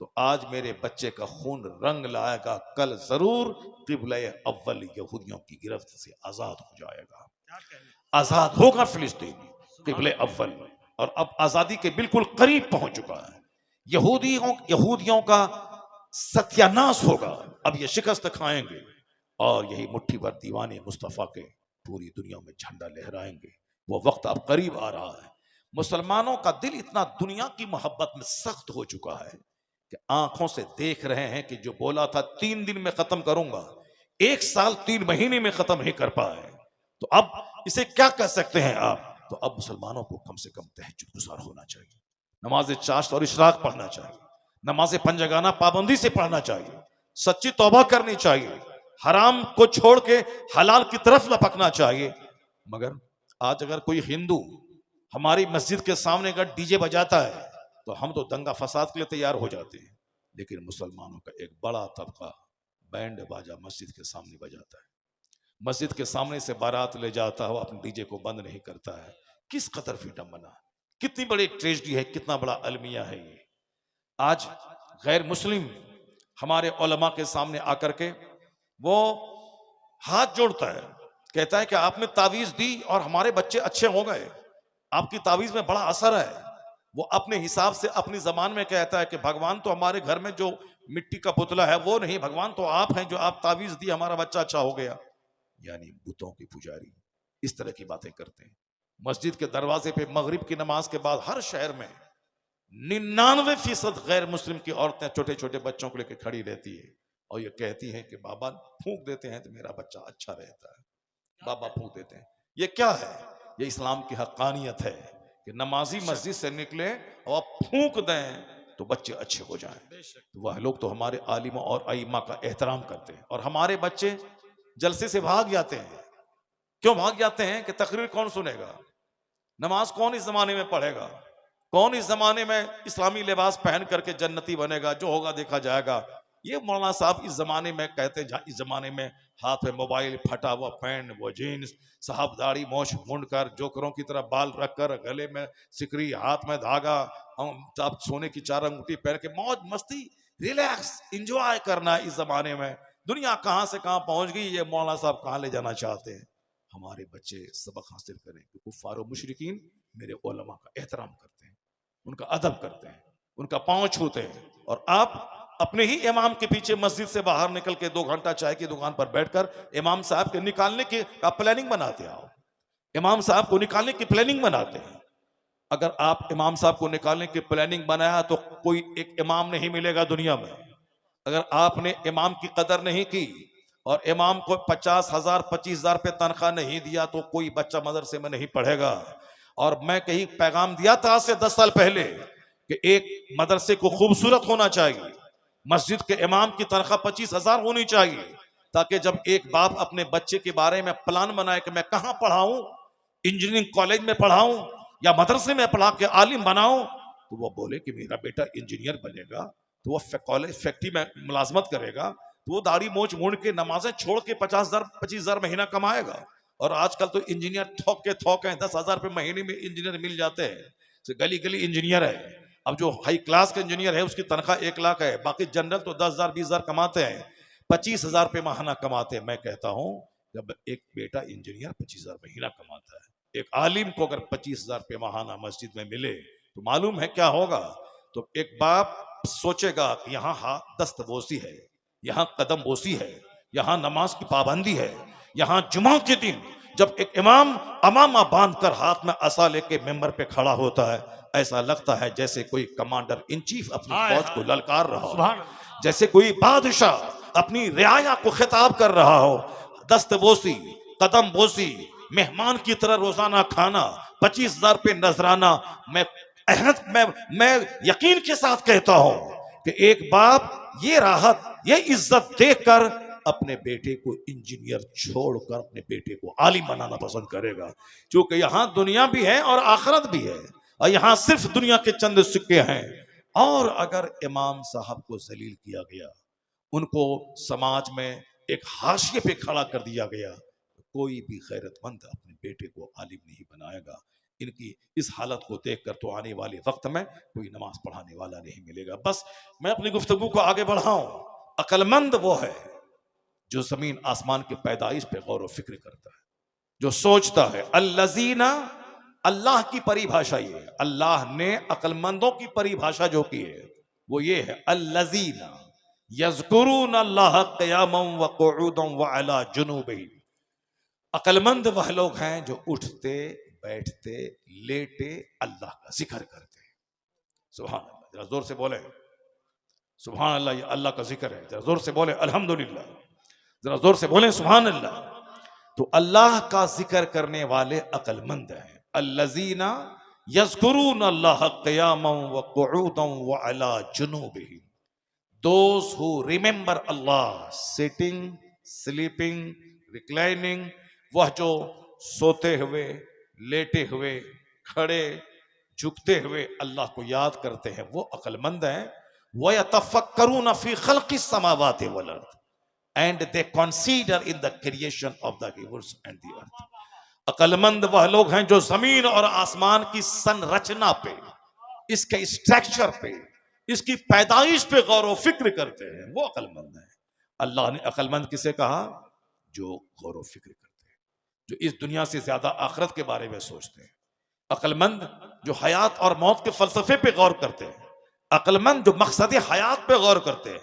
तो आज मेरे बच्चे का खून रंग लाएगा, कल जरूर किबले अव्वल यहूदियों की गिरफ्त से आजाद हो जाएगा, आजाद होगा फिलिस्तीन किबले अव्वल। और अब आजादी के बिल्कुल करीब पहुंच चुका है। यहूदियों का सत्यानाश होगा। अब ये शिकस्त खाएंगे और यही मुट्ठी भर दीवाने मुस्तफा के पूरी दुनिया में झंडा लहराएंगे। वो वक्त अब करीब आ रहा है। मुसलमानों का दिल इतना दुनिया की मोहब्बत में सख्त हो चुका है कि आंखों से देख रहे हैं कि जो बोला था 3 दिन में खत्म करूंगा, 1 साल 3 महीने में खत्म नहीं कर पाए। तो अब इसे क्या कह सकते हैं आप? तो अब मुसलमानों को कम से कम तहज्जुद गुजार होना चाहिए, नमाज चाश्त और इशराक पढ़ना चाहिए, नमाज पंजगाना पाबंदी से पढ़ना चाहिए, सच्ची तौबा करनी चाहिए, हराम को छोड़ के हलाल की तरफ लपकना चाहिए। मगर आज अगर कोई हिंदू हमारी मस्जिद के सामने अगर डीजे बजाता है तो हम तो दंगा फसाद के लिए तैयार हो जाते हैं, लेकिन मुसलमानों का एक बड़ा तबका बैंड बाजा मस्जिद के सामने बजाता है, मस्जिद के सामने से बारात ले जाता है, वो अपने डीजे को बंद नहीं करता है। किस कदर विडंबना, कितनी बड़ी ट्रेजेडी है, कितना बड़ा अलमिया है ये। आज गैर मुस्लिम हमारे उलमा के सामने आकर के वो हाथ जोड़ता है, कहता है कि आपने तावीज दी और हमारे बच्चे अच्छे हो गए, आपकी तावीज में बड़ा असर है। वो अपने हिसाब से अपनी जबान में कहता है कि भगवान तो हमारे घर में जो मिट्टी का पुतला है वो नहीं, भगवान तो आप हैं, जो आप तावीज दी हमारा बच्चा अच्छा हो गया। यानी बुतों के पुजारी इस तरह की बातें करते हैं। मस्जिद के दरवाजे पे मगरिब की नमाज के बाद हर शहर में 99% गैर मुस्लिम की औरतें छोटे छोटे बच्चों को लेकर खड़ी रहती है और ये कहती हैं कि बाबा फूंक देते हैं तो मेरा बच्चा अच्छा रहता है, बाबा फूंक देते हैं। ये क्या है? ये इस्लाम की हक्कानियत है कि नमाजी मस्जिद से निकले और फूंक दें तो बच्चे अच्छे हो जाएं। तो वह लोग तो हमारे आलिमा और आइमा का एहतराम करते हैं और हमारे बच्चे जलसे से भाग जाते हैं। क्यों भाग जाते हैं? कि तकरीर कौन सुनेगा, नमाज कौन इस जमाने में पढ़ेगा, कौन इस जमाने में इस्लामी लिबास पहन करके जन्नती बनेगा, जो होगा देखा जाएगा। ये मौलाना साहब इस जमाने में कहते हैं, इस जमाने में हाथ में मोबाइल, फटा हुआ पैंट, वो जीन्स, साहब दाढ़ी मोछ मुंड कर, जोकरों की तरह बाल रखकर, गले में सिकरी, हाथ में धागा, हम सोने की 4 अंगूठी पहन के मौज मस्ती, रिलैक्स, इंजॉय करना। इस जमाने में दुनिया कहां से कहां पहुंच गई, ये मौलाना साहब कहां ले जाना चाहते हैं। हमारे बच्चे सबक हासिल करें कि कुफ्फार व मुशरिकीन मेरे उलमा का एहतराम करते हैं, उनका अदब करते हैं, उनका पांव छूते हैं। और आप अपने ही इमाम के पीछे मस्जिद से बाहर निकल के 2 घंटा चाय की दुकान पर बैठकर इमाम साहब के निकालने की प्लानिंग बनाते आओ, इमाम साहब को निकालने की प्लानिंग बनाते हैं। अगर आप इमाम साहब को निकालने की प्लानिंग बनाया तो कोई एक इमाम नहीं मिलेगा दुनिया में। अगर आपने इमाम की कदर नहीं की और इमाम को 50,000 25,000 पे तनख्वाह नहीं दिया तो कोई बच्चा मदरसे में नहीं पढ़ेगा। और मैं कहीं पैगाम दिया था आज से 10 साल पहले कि एक मदरसे को खूबसूरत होना चाहिए, मस्जिद के इमाम की तनख्वाह 25,000 होनी चाहिए, ताकि जब एक बाप अपने बच्चे के बारे में प्लान बनाए कि मैं कहां पढ़ाऊं, इंजीनियरिंग कॉलेज में पढ़ाऊं या मदरसे में पढ़ा के आलिम बनाऊं, तो वो बोले कि मेरा बेटा इंजीनियर बनेगा, तो वो कॉलेज फैक्ट्री में मुलाजमत करेगा, तो वो दाढ़ी मोच मुड़ के नमाजें छोड़ के 50,000 25,000 महीना कमाएगा। और आजकल तो इंजीनियर थोक हैं, 10,000 रुपए महीने में इंजीनियर मिल जाते हैं, गली गली इंजीनियर है। अब जो हाई क्लास के इंजीनियर है उसकी तनख्वाह 1 लाख है, बाकी जनरल तो 10,000 20,000 कमाते हैं, 25,000 रुपये महीना कमाते हैं। मैं कहता हूं जब एक बेटा इंजीनियर 25,000 महीना कमाता है, एक आलिम को अगर 25,000 रुपये महीना मस्जिद में मिले तो मालूम है क्या होगा। तो एक बाप सोचेगा कि यहाँ दस्त बोसी है, यहाँ कदम बोसी है, यहाँ नमाज की पाबंदी है, यहाँ जुमा के दिन जब एक इमाम अमामा बांधकर हाथ में असा लेके मेंबर पे खड़ा होता है, ऐसा लगता है जैसे कोई कमांडर इन चीफ अपनी फौज को ललकार रहा हो, जैसे कोई बादशाह अपनी रियाया को खिताब कर रहा हो। दस्तबोसी, कदम बोसी, मेहमान की तरह रोजाना खाना, 25,000 रुपये नजराना। मैं यकीन के साथ कहता हूं कि एक बाप ये राहत, ये इज्जत देखकर अपने बेटे को इंजीनियर छोड़कर अपने बेटे को आलिम बनाना पसंद करेगा, क्योंकि यहां दुनिया भी है और आखिरत भी है, और यहां सिर्फ दुनिया के चंद सिक्के हैं। और अगर इमाम साहब को जलील किया गया, उनको समाज में एक हाशिए पे खड़ा कर दिया गया, तो कोई भी गैरतमंद अपने बेटे को आलिम नहीं बनाएगा। इनकी इस हालत को देखकर तो आने वाले वक्त में कोई नमाज पढ़ाने वाला नहीं मिलेगा। बस मैं अपनी गुफ्तगू को आगे बढ़ाऊं। अक्लमंद वो है जो जमीन आसमान की पैदाइश पे गौर व फिक्र करता है, जो सोचता है। अल्लज़ीना, अल्लाह की परिभाषा ये है, अल्लाह ने अक्लमंदों की परिभाषा जो की है वो ये है, अल्लज़ीना यज़कुरून अल्लाह क़ियामन व क़ुऊदन व अला जुनूबिहिम। अक्लमंद वह लोग हैं जो उठते बैठते लेटे अल्लाह का जिक्र करते हैं। सुभान अल्लाह, जरा जोर से बोले सुभान अल्लाह, ये अल्लाह का जिक्र है। जरा जोर से बोले अल्हम्दुलिल्लाह, जरा जोर से बोले सुभान अल्लाह। तो अल्लाह का जिक्र करने वाले अक्लमंद हैं। अल्लज़ीना यज़कुरून अल्लाह क़ियामन व क़ुऊदन व अला जुनूबिहिम। Those who remember Allah sitting, sleeping, reclining, वह जो सोते हुए, लेटे हुए, खड़े, झुकते हुए अल्लाह को याद करते हैं, वो अक्लमंद हैं। वयतफक्करून फी खल्क़िस समावाति वल अर्द, and they consider in the creation of the heavens and the earth। अक्लमंद वह लोग हैं जो जमीन और आसमान की संरचना पे, इसके स्ट्रक्चर पे, इसकी पैदाइश पे गौर व फिक्र करते हैं, वो अक्लमंद है। अल्लाह ने अक्लमंद किसे कहा? जो गौर व फिक्र करते हैं, जो इस दुनिया से ज्यादा आखिरत के बारे में सोचते हैं। अक्लमंद जो हयात और मौत के फलसफे पे गौर करते हैं। अक्लमंद जो मकसद हयात पे गौर करते हैं।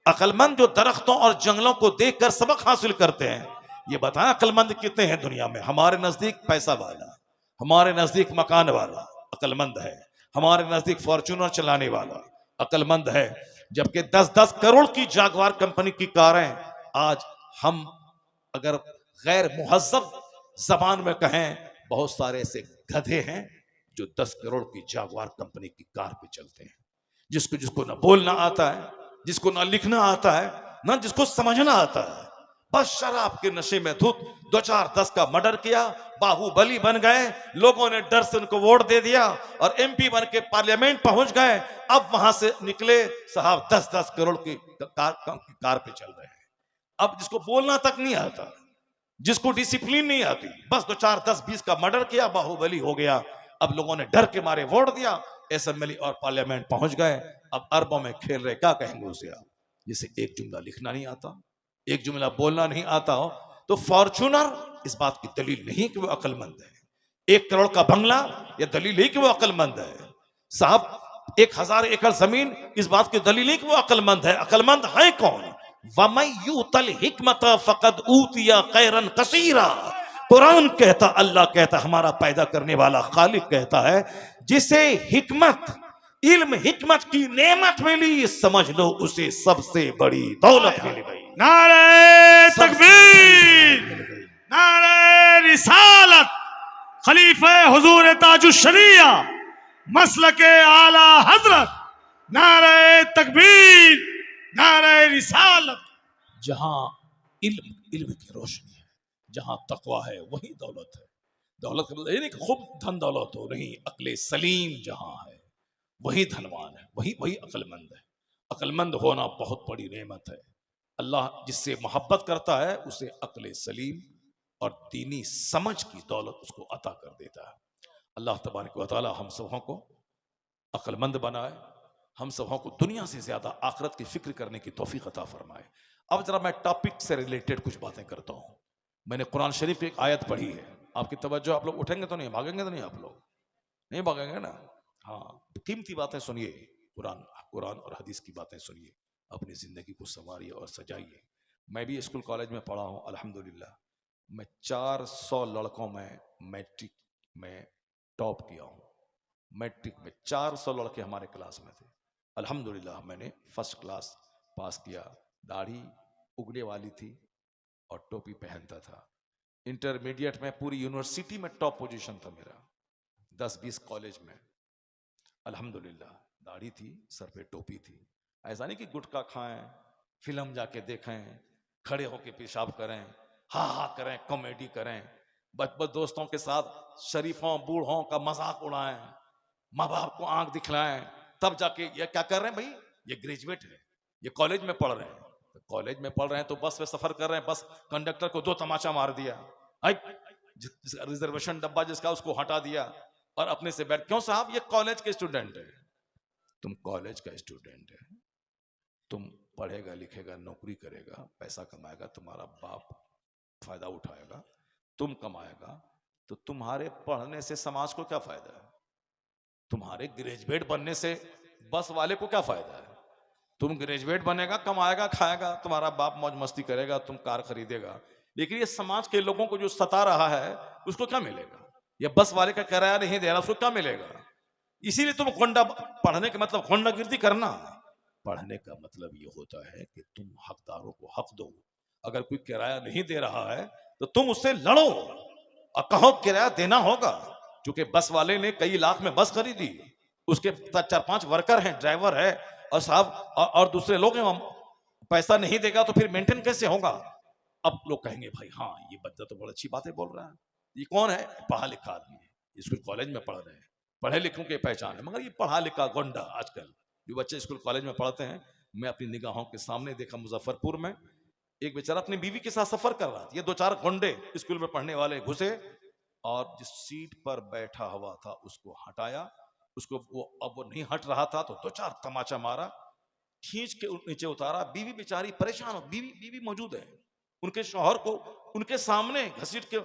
अक्लमंद जो दरख्तों और जंगलों को देखकर सबक हासिल करते हैं। ये बताएं अक्लमंद कितने हैं दुनिया में? हमारे नजदीक पैसा वाला, हमारे नजदीक मकान वाला अक्लमंद है, हमारे नजदीक फॉर्च्यूनर चलाने वाला अक्लमंद है, जबकि 10-10 करोड़ की जागवार कंपनी की कारें आज हम अगर गैर मुहज्जब जबान में कहें, बहुत सारे ऐसे गधे हैं जो 10 करोड़ की जागवार कंपनी की कार पे चलते हैं, जिसको ना बोलना आता है, जिसको ना लिखना आता है, ना जिसको समझना आता है। बस शराब के नशे में धुत 2-4-10 का मर्डर किया, बाहुबली बन गए, लोगों ने डर से उनको वोट दे दिया और एमपी बन के पार्लियामेंट पहुंच गए। अब वहां से निकले साहब 10-10 करोड़ की कार पे चल रहे हैं। अब जिसको बोलना तक नहीं आता, जिसको डिसिप्लिन नहीं आती, बस 2-4-10-20 का मर्डर किया, बाहुबली हो गया। अब लोगों ने डर के मारे वोट दिया, असेंबली और पार्लियामेंट पहुंच गए। अब अरबों में खेल रहे, क्या कहेंगे उसे आप? जिसे एक जुमला लिखना नहीं आता, एक जुमला बोलना नहीं आता हो, तो फॉर्च्यूनर इस बात की दलील नहीं कि वो अक्लमंद है। 1 करोड़ का बंगला यह दलील नहीं कि वो अक्लमंद है। साहब 1000 एकड़ जमीन इस बात की दलील नहीं कि वो अक्लमंद है। अक्लमंद है कौन? वमन यूतल हिकमत फकद ऊतिया खैरन कसीरा। कुरान कहता, अल्लाह कहता, हमारा पैदा करने वाला खालिक कहता है, जिसे हिकमत, इल्म हिकमत की नेमत मिली, समझ लो उसे सबसे बड़ी दौलत मिल गई। नारे तकबीर, नारे रिसालत, खलीफे हुजूर ताजुश्शरिया मसलके आला हजरत, नारे तकबीर, नारे रिसालत। जहां इल्म की रोशनी है, जहां तकवा है, वही दौलत है। दौलत का मतलब नहीं कि खूब धन दौलत हो, नहीं, अक्ले सलीम जहां है वही धनवान है, वही अक्लमंद है। अक्लमंद होना बहुत बड़ी नेमत है। अल्लाह जिससे मोहब्बत करता है उसे अक्ले सलीम और दीनी समझ की दौलत उसको अता कर देता है। अल्लाह तबारक व तआला हम सबों को अक्लमंद बनाए, हम सबों को दुनिया से ज्यादा आखिरत की फिक्र करने की तौफीक अता फरमाए। अब जरा मैं टॉपिक से रिलेटेड कुछ बातें करता हूं। मैंने कुरान शरीफ की एक आयत पढ़ी है, आपकी तवज्जो, आप लोग उठेंगे तो नहीं, भागेंगे तो नहीं, आप लोग नहीं भागेंगे ना? हाँ, कीमती बातें सुनिए, कुरान और हदीस की बातें सुनिए, अपनी जिंदगी को संवारिए और सजाइए। मैं भी स्कूल कॉलेज में पढ़ा हूँ अल्हम्दुलिल्लाह। मैं 400 लड़कों में मैट्रिक में टॉप किया हूँ। मैट्रिक में 400 लड़के हमारे क्लास में थे। अल्हम्दुलिल्लाह मैंने फर्स्ट क्लास पास किया। दाढ़ी उगने वाली थी और टोपी पहनता था। इंटरमीडिएट में पूरी यूनिवर्सिटी में टॉप पोजीशन था मेरा, 10-20 कॉलेज में। अल्हम्दुलिल्लाह दाढ़ी थी, सर पे टोपी थी। ऐसा नहीं कि गुटखा खाएं, फिल्म जाके देखें, खड़े होके पेशाब करें, हा करें, कॉमेडी करें, बच दोस्तों के साथ शरीफों बूढ़ों का मजाक उड़ाएं, माँ बाप को आंख दिखलाएं, तब जाके ये क्या कर रहे हैं भाई, ये ग्रेजुएट है, ये कॉलेज में पढ़ रहे हैं। तो कॉलेज में पढ़ रहे हैं तो बस में सफर कर रहे हैं, बस कंडक्टर को 2 तमाचा मार दिया, रिजर्वेशन डब्बा जिसका उसको हटा दिया और अपने से बैठ। क्यों साहब, ये कॉलेज के स्टूडेंट है। तुम कॉलेज का स्टूडेंट है, तुम पढ़ेगा लिखेगा, नौकरी करेगा, पैसा कमाएगा, तुम्हारा बाप फायदा उठाएगा, तुम कमाएगा, तो तुम्हारे पढ़ने से समाज को क्या फायदा है? तुम्हारे ग्रेजुएट बनने से बस वाले को क्या फायदा है? तुम ग्रेजुएट बनेगा, कमाएगा, खाएगा, तुम्हारा बाप मौज मस्ती करेगा, तुम कार खरीदेगा, लेकिन ये समाज के लोगों को जो सता रहा है उसको क्या मिलेगा? ये बस वाले का किराया नहीं दे रहा, उसको क्या मिलेगा? इसीलिए तुम खोंडा, पढ़ने का मतलब खोंडागिर्दी करना। पढ़ने का मतलब ये होता है कि तुम हकदारों को हक दो। अगर कोई किराया नहीं दे रहा है तो तुम उससे लड़ो और कहो किराया देना होगा। क्योंकि बस वाले ने कई लाख में बस खरीदी, उसके 4-5 वर्कर हैं, ड्राइवर है और साहब और दूसरे लोग हैं, पैसा नहीं देगा तो फिर मेंटेन कैसे होगा? अब लोग कहेंगे भाई हाँ ये बच्चा तो बहुत अच्छी बातें बोल रहा है, ये कौन है? पढ़ा लिखा आदमी है, स्कूल कॉलेज में पढ़ रहे हैं, पढ़े लिखों की पहचान है। मगर ये पढ़ा लिखा गोंडा, आजकल जो बच्चे स्कूल कॉलेज में पढ़ते हैं, मैं अपनी निगाहों के सामने देखा मुजफ्फरपुर में एक बेचारा अपनी बीवी के साथ सफर कर रहा था। ये 2-4 गोंडे स्कूल में पढ़ने वाले घुसे और जिस सीट पर बैठा हुआ था उसको हटाया, उसको अब वो नहीं हट रहा था तो 2-4 तमाचा मारा, खींच के नीचे उतारा। बीवी बेचारी परेशान हो, बीवी मौजूद है, उनके शौहर को उनके सामने घसीट के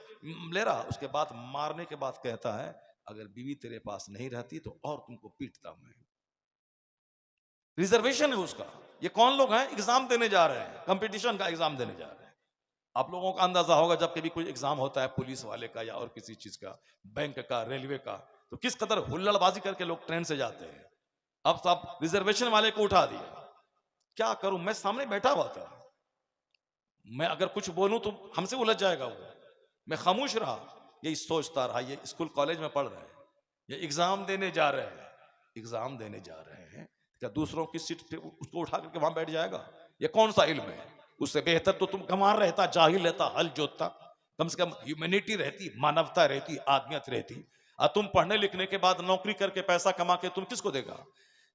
ले रहा। उसके बाद मारने के बाद कहता है अगर बीवी तेरे पास नहीं रहती तो और तुमको पीटता मैं। रिजर्वेशन है उसका। ये कौन लोग हैं? एग्जाम देने जा रहे हैं, कंपटीशन का एग्जाम देने जा रहे हैं। आप लोगों का अंदाजा होगा जब कभी कोई एग्जाम होता है पुलिस वाले का या और किसी चीज का, बैंक का, रेलवे का, तो किस कदर हुल्लड़बाजी करके लोग ट्रेन से जाते हैं। अब सब रिजर्वेशन वाले को उठा दिया। क्या करूं, मैं सामने बैठा हुआ था, मैं अगर कुछ बोलूं तो हमसे उलझ जाएगा वो। मैं खामोश रहा, यही सोचता रहा ये स्कूल कॉलेज में पढ़ रहे हैं, ये एग्जाम देने जा रहे हैं, एग्जाम देने जा रहे हैं, क्या दूसरों की सीट पे उसको उठा करके वहां बैठ जाएगा? ये कौन सा इल्म है? उससे बेहतर तो तुम गंवार रहता, जाहिल रहता, हल जोतता, कम से कम ह्यूमैनिटी रहती, मानवता रहती, आदमियत रहती। और तुम पढ़ने लिखने के बाद नौकरी करके पैसा कमा के तुम किसको देगा?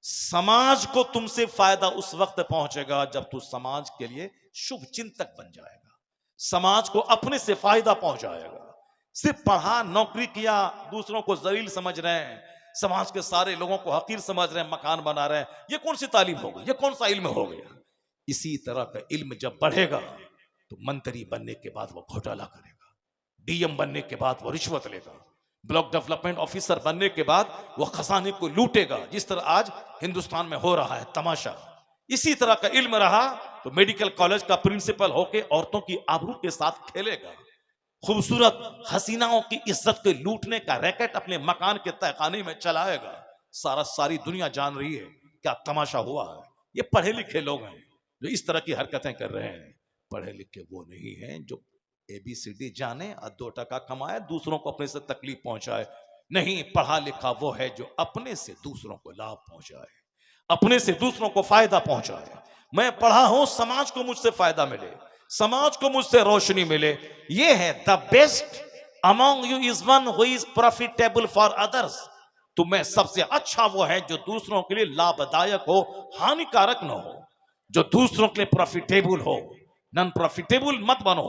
समाज को तुमसे फायदा उस वक्त पहुंचेगा जब तू समाज के लिए शुभ चिंतक बन जाएगा, समाज को अपने से फायदा पहुंचाएगा। सिर्फ पढ़ा, नौकरी किया, दूसरों को जलील समझ रहे हैं, समाज के सारे लोगों को हकीर समझ रहे हैं, मकान बना रहे हैं, ये कौन सी तालीम हो गई? ये कौन सा इल्म हो गया? इसी तरह का इल्म जब बढ़ेगा तो मंत्री बनने के बाद वो घोटाला करेगा, डीएम बनने के बाद वो रिश्वत लेगा, ब्लॉक डेवलपमेंट ऑफिसर बनने के बाद वो खजाने को लूटेगा, जिस तरह आज हिंदुस्तान में हो रहा है तमाशा। इसी तरह का इल्म रहा तो मेडिकल कॉलेज का प्रिंसिपल होके औरतों की आबरू के साथ खेलेगा, खूबसूरत हसीनाओं की इज्जत को लूटने का रैकेट अपने मकान के तहखाने में चलाएगा। सारी दुनिया जान रही है क्या तमाशा हुआ है। ये पढ़े लिखे लोग हैं जो इस तरह की हरकतें कर रहे हैं। पढ़े लिखे वो नहीं हैं जो ABCD जाने और 2 टका कमाए, दूसरों को अपने से तकलीफ पहुंचाए। नहीं, पढ़ा लिखा वो है जो अपने से दूसरों को लाभ पहुंचाए, अपने से दूसरों को फायदा पहुंचाए। मैं पढ़ा हूं, समाज को मुझसे फायदा मिले, समाज को मुझसे रोशनी मिले। ये है the best among you is one who is profitable for others. तुम्हें सबसे अच्छा वो है जो दूसरों के लिए लाभदायक हो, हानिकारक न हो, जो दूसरों के लिए प्रॉफिटेबल हो, नॉन प्रॉफिटेबल मत बनो।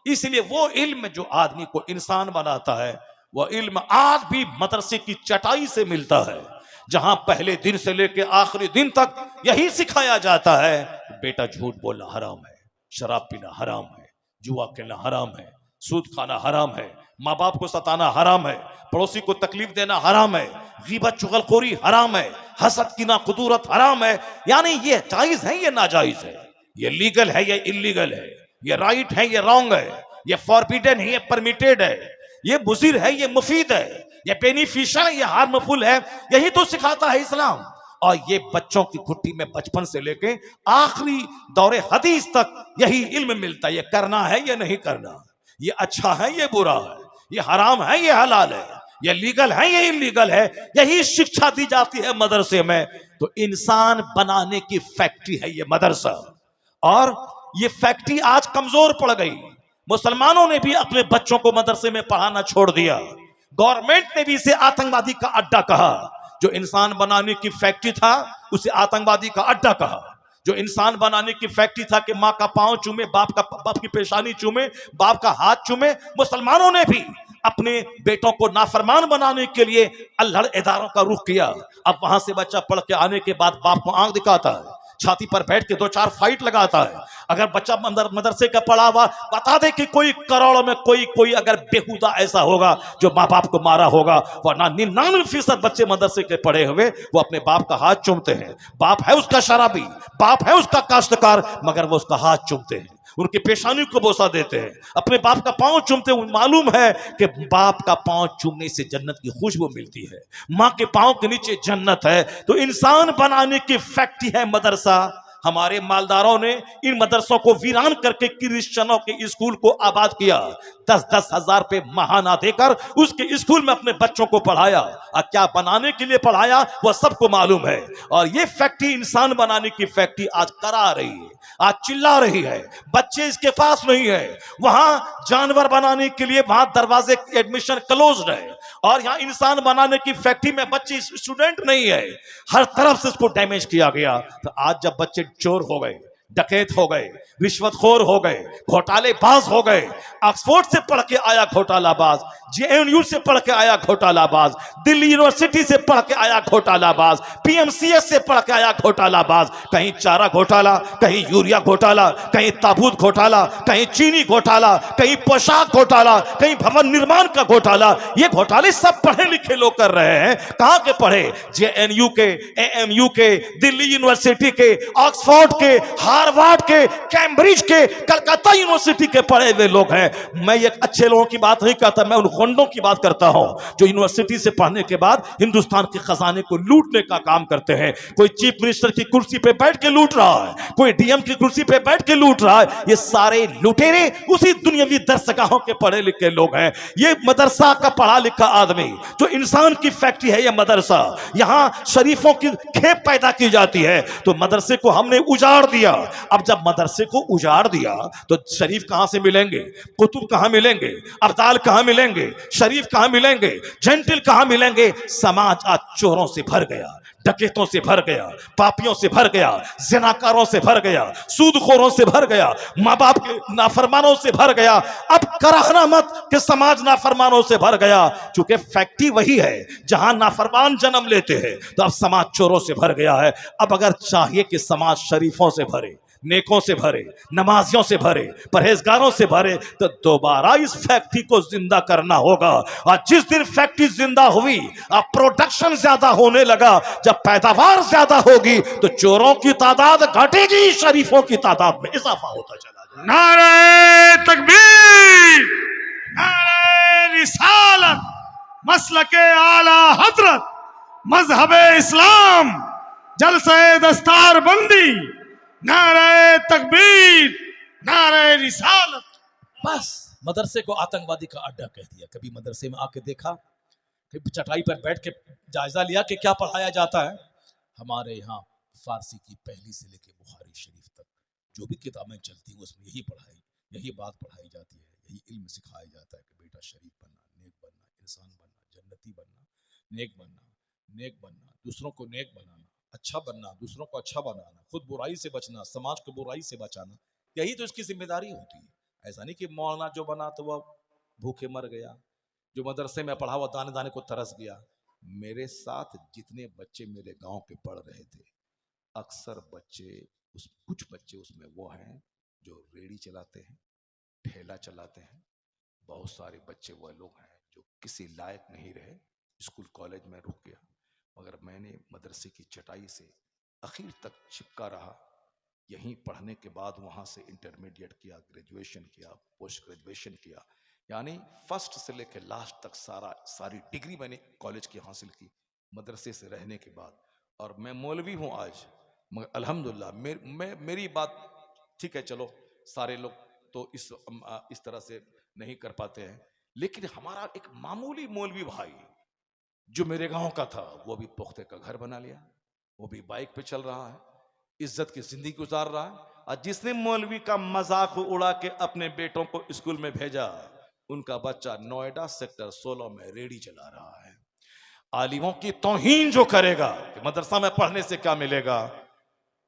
इसलिए वो इल्म जो आदमी को इंसान बनाता है, वो इल्म आज भी मदरसे की चटाई से मिलता है, जहां पहले दिन से लेकर आखिरी दिन तक यही सिखाया जाता है, बेटा झूठ बोलना हराम है, शराब पीना हराम है, जुआ खेलना हराम है, सूद खाना हराम है, माँ बाप को सताना हराम है, पड़ोसी को तकलीफ देना हराम है, गीबत चुगलखोरी हराम है, हसद कीना कुदूरत हराम है। यानी ये जायज है, ये नाजायज है, ये लीगल है, ये इलीगल है, ये राइट है, ये रॉन्ग है, ये फॉरबिडन है, ये परमिटेड है, ये मुज़िर है, ये मुफीद है, ये बेनिफिशियल है, ये हार्मफुल है। यही तो सिखाता है इस्लाम। और ये बच्चों की घुट्टी में बचपन से लेके आखिरी दौरे हदीस तक यही इल्म मिलता है। ये करना है, ये नहीं करना, ये अच्छा है, ये बुरा है, ये हराम है, ये हलाल है, ये लीगल है, ये इलीगल है। यही शिक्षा दी जाती है मदरसे में। तो इंसान बनाने की फैक्ट्री है ये मदरसा। और ये फैक्ट्री आज कमजोर पड़ गई। मुसलमानों ने भी अपने बच्चों को मदरसे में पढ़ाना छोड़ दिया। गवर्नमेंट ने भी इसे आतंकवादी का अड्डा कहा। जो इंसान बनाने की फैक्ट्री था उसे आतंकवादी का अड्डा कहा। जो इंसान बनाने की फैक्ट्री था कि माँ का पांव चूमे, बाप की पेशानी चूमे, बाप का हाथ चूमे, मुसलमानों ने भी अपने बेटों को नाफरमान बनाने के लिए अल्हड़ इदारों का रुख किया। अब वहां से बच्चा पढ़ के आने के बाद बाप को आंख दिखाता है, छाती पर बैठ के 2-4 फाइट लगाता है। अगर बच्चा मदरसे का पढ़ा हुआ बता दे कि कोई करोड़ों में कोई अगर बेहुदा ऐसा होगा जो माँ बाप को मारा होगा, वरना 99% बच्चे मदरसे के पढ़े हुए वो अपने बाप का हाथ चूमते हैं। बाप है उसका शराबी, बाप है उसका काश्तकार, मगर वो उसका हाथ चूमते हैं, उनकी पेशानी को बोसा देते हैं, अपने बाप का पांव चूमते हैं। मालूम है कि बाप का पांव चूमने से जन्नत की खुशबू मिलती है, माँ के पांव के नीचे जन्नत है। तो इंसान बनाने की फैक्ट्री है मदरसा। हमारे मालदारों ने इन मदरसों को वीरान करके क्रिश्चियनों के स्कूल को आबाद किया। 10-10 हजार रुपए महाना देकर उसके स्कूल में अपने बच्चों को पढ़ाया। और क्या बनाने के लिए पढ़ाया वह सबको मालूम है। और ये फैक्ट्री इंसान बनाने की फैक्ट्री आज करा रही है, आज चिल्ला रही है। बच्चे इसके पास नहीं है। वहां जानवर बनाने के लिए वहां दरवाजे एडमिशन क्लोज्ड है। और यहाँ इंसान बनाने की फैक्ट्री में बच्चे स्टूडेंट नहीं है। हर तरफ से इसको डैमेज किया गया। तो आज जब बच्चे चोर हो गए, डकैत हो गए, रिश्वतखोर हो गए, घोटालेबाज हो गए, ऑक्सफोर्ड से पढ़ के आया घोटालाबाज, JNU से पढ़ के आया घोटालाबाज, दिल्ली यूनिवर्सिटी से पढ़ के आया घोटालाबाज, PMCS से पढ़ के आया घोटालाबाज, कहीं चारा घोटाला, कहीं यूरिया घोटाला, कहीं ताबूत घोटाला, कहीं चीनी घोटाला, कहीं पोशाक घोटाला, कहीं भवन निर्माण का घोटाला। ये घोटाले सब पढ़े लिखे लोग कर रहे हैं। कहां के पढ़े? JNU के, AMU के, दिल्ली यूनिवर्सिटी के, ऑक्सफोर्ड के, हार्वर्ड के, कैम्ब्रिज के, कलकत्ता यूनिवर्सिटी के पढ़े हुए लोग हैं। मैं एक अच्छे लोगों की बात नहीं करता, मैं उन गुंडों की बात करता हूं जो यूनिवर्सिटी से पढ़ने के बाद हिंदुस्तान के खजाने को लूटने का काम करते हैं। कोई चीफ मिनिस्टर की कुर्सी पे बैठ के लूट रहा है, कोई DM की कुर्सी पे बैठ के लूट रहा है। ये सारे लुटेरे उसी दुनियावी दरसगाहों के पढ़े लिखे लोग हैं। ये मदरसा का पढ़ा लिखा आदमी जो इंसान की फैक्ट्री है, ये मदरसा। यहां शरीफों की खेप पैदा की जाती है। तो मदरसे को हमने उजाड़ दिया, अब जब मदरसे को उजाड़ दिया तो शरीफ कहां से मिलेंगे, कुतुब कहां मिलेंगे, अब्दाल कहां मिलेंगे, शरीफ कहां मिलेंगे, जेंटिल कहां मिलेंगे। समाज आज चोरों से भर गया, डकैतों से भर गया, पापियों से भर गया, जिनाकारों से भर गया, सूदखोरों से भर गया, माँ बाप के नाफरमानों से भर गया। अब कराहना मत कि समाज नाफरमानों से भर गया, चूंकि फैक्ट्री वही है जहां नाफरमान जन्म लेते हैं। तो अब समाज चोरों से भर गया है। अब अगर चाहिए कि समाज शरीफों से भरे, नेकों से भरे, नमाजियों से भरे, परहेजगारों से भरे, तो दोबारा इस फैक्ट्री को जिंदा करना होगा। और जिस दिन फैक्ट्री जिंदा हुई, अब प्रोडक्शन ज्यादा होने लगा, जब पैदावार ज्यादा होगी तो चोरों की तादाद घटेगी, शरीफों की तादाद में इजाफा होता चला जाएगा। नारे तकबीर, नारे रिसालत, मसलके आला हजरत, मजहबे इस्लाम, जलसे दस्तार बंदी, नारे तकबीर, नारे रिसालत। बस मदरसे को आतंकवादी का अड्डा कह दिया। कभी मदरसे में आके देखा, कभी चटाई पर बैठ के जायजा लिया कि क्या पढ़ाया जाता है? हमारे यहाँ फारसी की पहली से लेके बुखारी शरीफ तक जो भी किताबें चलती हैं उसमें यही बात पढ़ाई जाती है, यही इल्म सिखाया जाता है कि बेटा शरीफ बनना, नेक बनना, इंसान बनना, जन्नती बनना, नेक बनना, दूसरों को नेक बनाना, अच्छा बनना, दूसरों को अच्छा बनाना, खुद बुराई से बचना, समाज को बुराई से बचाना, यही तो इसकी जिम्मेदारी होती है। ऐसा नहीं कि मौलाना जो बना तो वह भूखे मर गया, जो मदरसे में पढ़ा हुआ दाने दाने को तरस गया। मेरे साथ जितने बच्चे मेरे गांव के पढ़ रहे थे, अक्सर कुछ बच्चे उसमें वो हैं जो रेड़ी चलाते हैं, ठेला चलाते हैं। बहुत सारे बच्चे वह लोग हैं जो किसी लायक नहीं रहे, स्कूल कॉलेज में रुक गया। मगर मैंने मदरसे की चटाई से आखिर तक चिपका रहा। यहीं पढ़ने के बाद वहाँ से इंटरमीडिएट किया, ग्रेजुएशन किया, पोस्ट ग्रेजुएशन किया, यानी फर्स्ट से लेकर लास्ट तक सारी डिग्री मैंने कॉलेज की हासिल की मदरसे से रहने के बाद। और मैं मौलवी हूँ आज, मगर अल्हम्दुलिल्लाह मेरी बात ठीक है, चलो सारे लोग तो इस तरह से नहीं कर पाते हैं, लेकिन हमारा एक मामूली मौलवी भाई जो मेरे गांव का था, वो भी पुख्ते का घर बना लिया, वो भी बाइक पे चल रहा है, इज्जत की जिंदगी गुजार रहा है। और जिसने मौलवी का मजाक उड़ा के अपने बेटों को स्कूल में भेजा, उनका बच्चा नोएडा सेक्टर 16 में रेडी चला रहा है। आलिमों की तौहीन जो करेगा कि मदरसा में पढ़ने से क्या मिलेगा,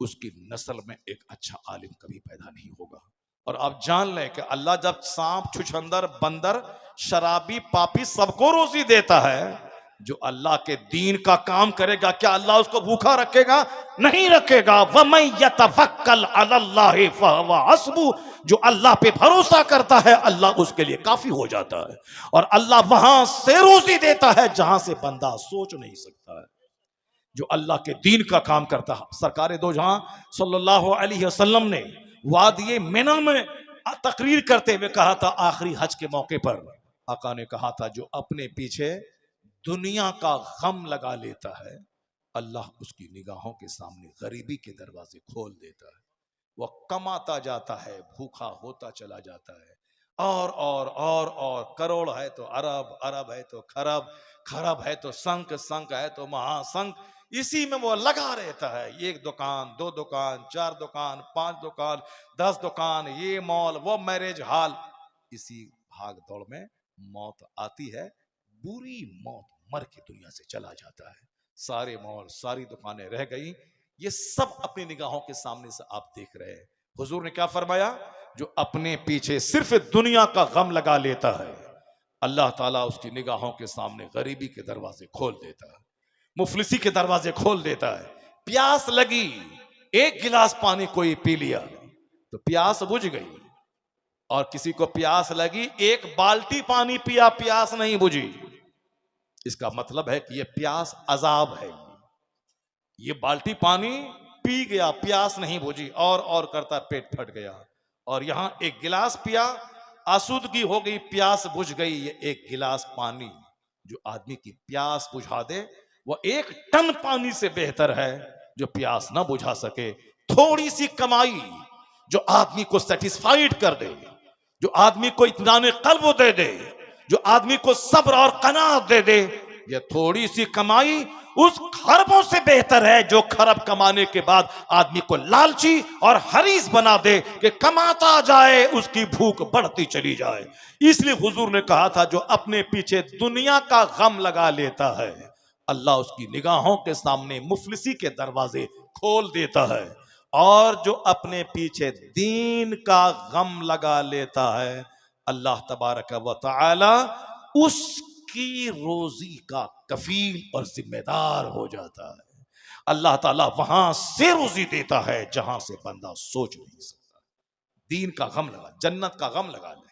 उसकी नस्ल में एक अच्छा आलिम कभी पैदा नहीं होगा। और आप जान लें कि अल्लाह जब सांप, छुछंदर, बंदर, शराबी, पापी सबको रोजी देता है, जो अल्लाह के दीन का काम करेगा क्या अल्लाह उसको भूखा रखेगा? नहीं रखेगा। वमन यतवक्कल अलल्लाहि फहुवा हस्बुह, जो अल्लाह पे भरोसा करता है अल्लाह उसके लिए काफी हो जाता है। और अल्लाह वहां से रोजी देता है जहां से बंदा सोच नहीं सकता है। जो अल्लाह के दीन का काम करता है, सरकार दो जहां सल्लल्लाहु अलैहि वसल्लम ने वादिये मिना में तकरीर करते हुए कहा था, आखिरी हज के मौके पर आका ने कहा था, जो अपने पीछे दुनिया का गम लगा लेता है, अल्लाह उसकी निगाहों के सामने गरीबी के दरवाजे खोल देता है। वह कमाता जाता है, भूखा होता चला जाता है, और करोड़ है तो अरब, अरब है तो खरब, खरब है तो संक, संक है तो महासंक, इसी में वो लगा रहता है। एक दुकान, दो दुकान, 4 दुकान, 5 दुकान, 10 दुकान, ये मॉल, वो मैरिज हॉल। इसी भाग दौड़ में मौत आती है, बुरी मौत, मर के दुनिया से चला जाता है। सारे मॉल, सारी दुकानें रह गई। ये सब अपनी निगाहों के सामने से आप देख रहे हैं। हुजूर ने क्या फरमाया? जो अपने पीछे सिर्फ दुनिया का गम लगा लेता है, अल्लाह ताला उसकी निगाहों के सामने गरीबी के दरवाजे खोल देता है, मुफलिसी के दरवाजे खोल देता है। प्यास लगी, एक गिलास पानी कोई पी लिया तो प्यास बुझ गई, और किसी को प्यास लगी, एक बाल्टी पानी पिया, प्यास नहीं बुझी। इसका मतलब है कि यह प्यास अजाब है। ये बाल्टी पानी पी गया, प्यास नहीं बुझी, और करता पेट फट गया। और यहां एक गिलास पिया, आसूदगी हो गई, प्यास बुझ गई। ये एक गिलास पानी जो आदमी की प्यास बुझा दे, वह 1 टन पानी से बेहतर है जो प्यास ना बुझा सके। थोड़ी सी कमाई जो आदमी को सेटिस्फाइड कर दे, जो आदमी को इत्मीनान क़ल्ब दे दे, जो आदमी को सब्र और कनात दे दे, यह थोड़ी सी कमाई उस खरबों से बेहतर है जो खरब कमाने के बाद आदमी को लालची और हरीस बना दे कि कमाता जाए, उसकी भूख बढ़ती चली जाए। इसलिए हुजूर ने कहा था, जो अपने पीछे दुनिया का गम लगा लेता है, अल्लाह उसकी निगाहों के सामने मुफलिसी के दरवाजे खोल देता है, और जो अपने पीछे दीन का गम लगा लेता है, अल्लाह तबारक व तआला उसकी रोजी का कफील और जिम्मेदार हो जाता है। अल्लाह ताला वहां से रोजी देता है जहां से बंदा सोच नहीं सकता। दीन का गम लगा, जन्नत का गम लगा ले,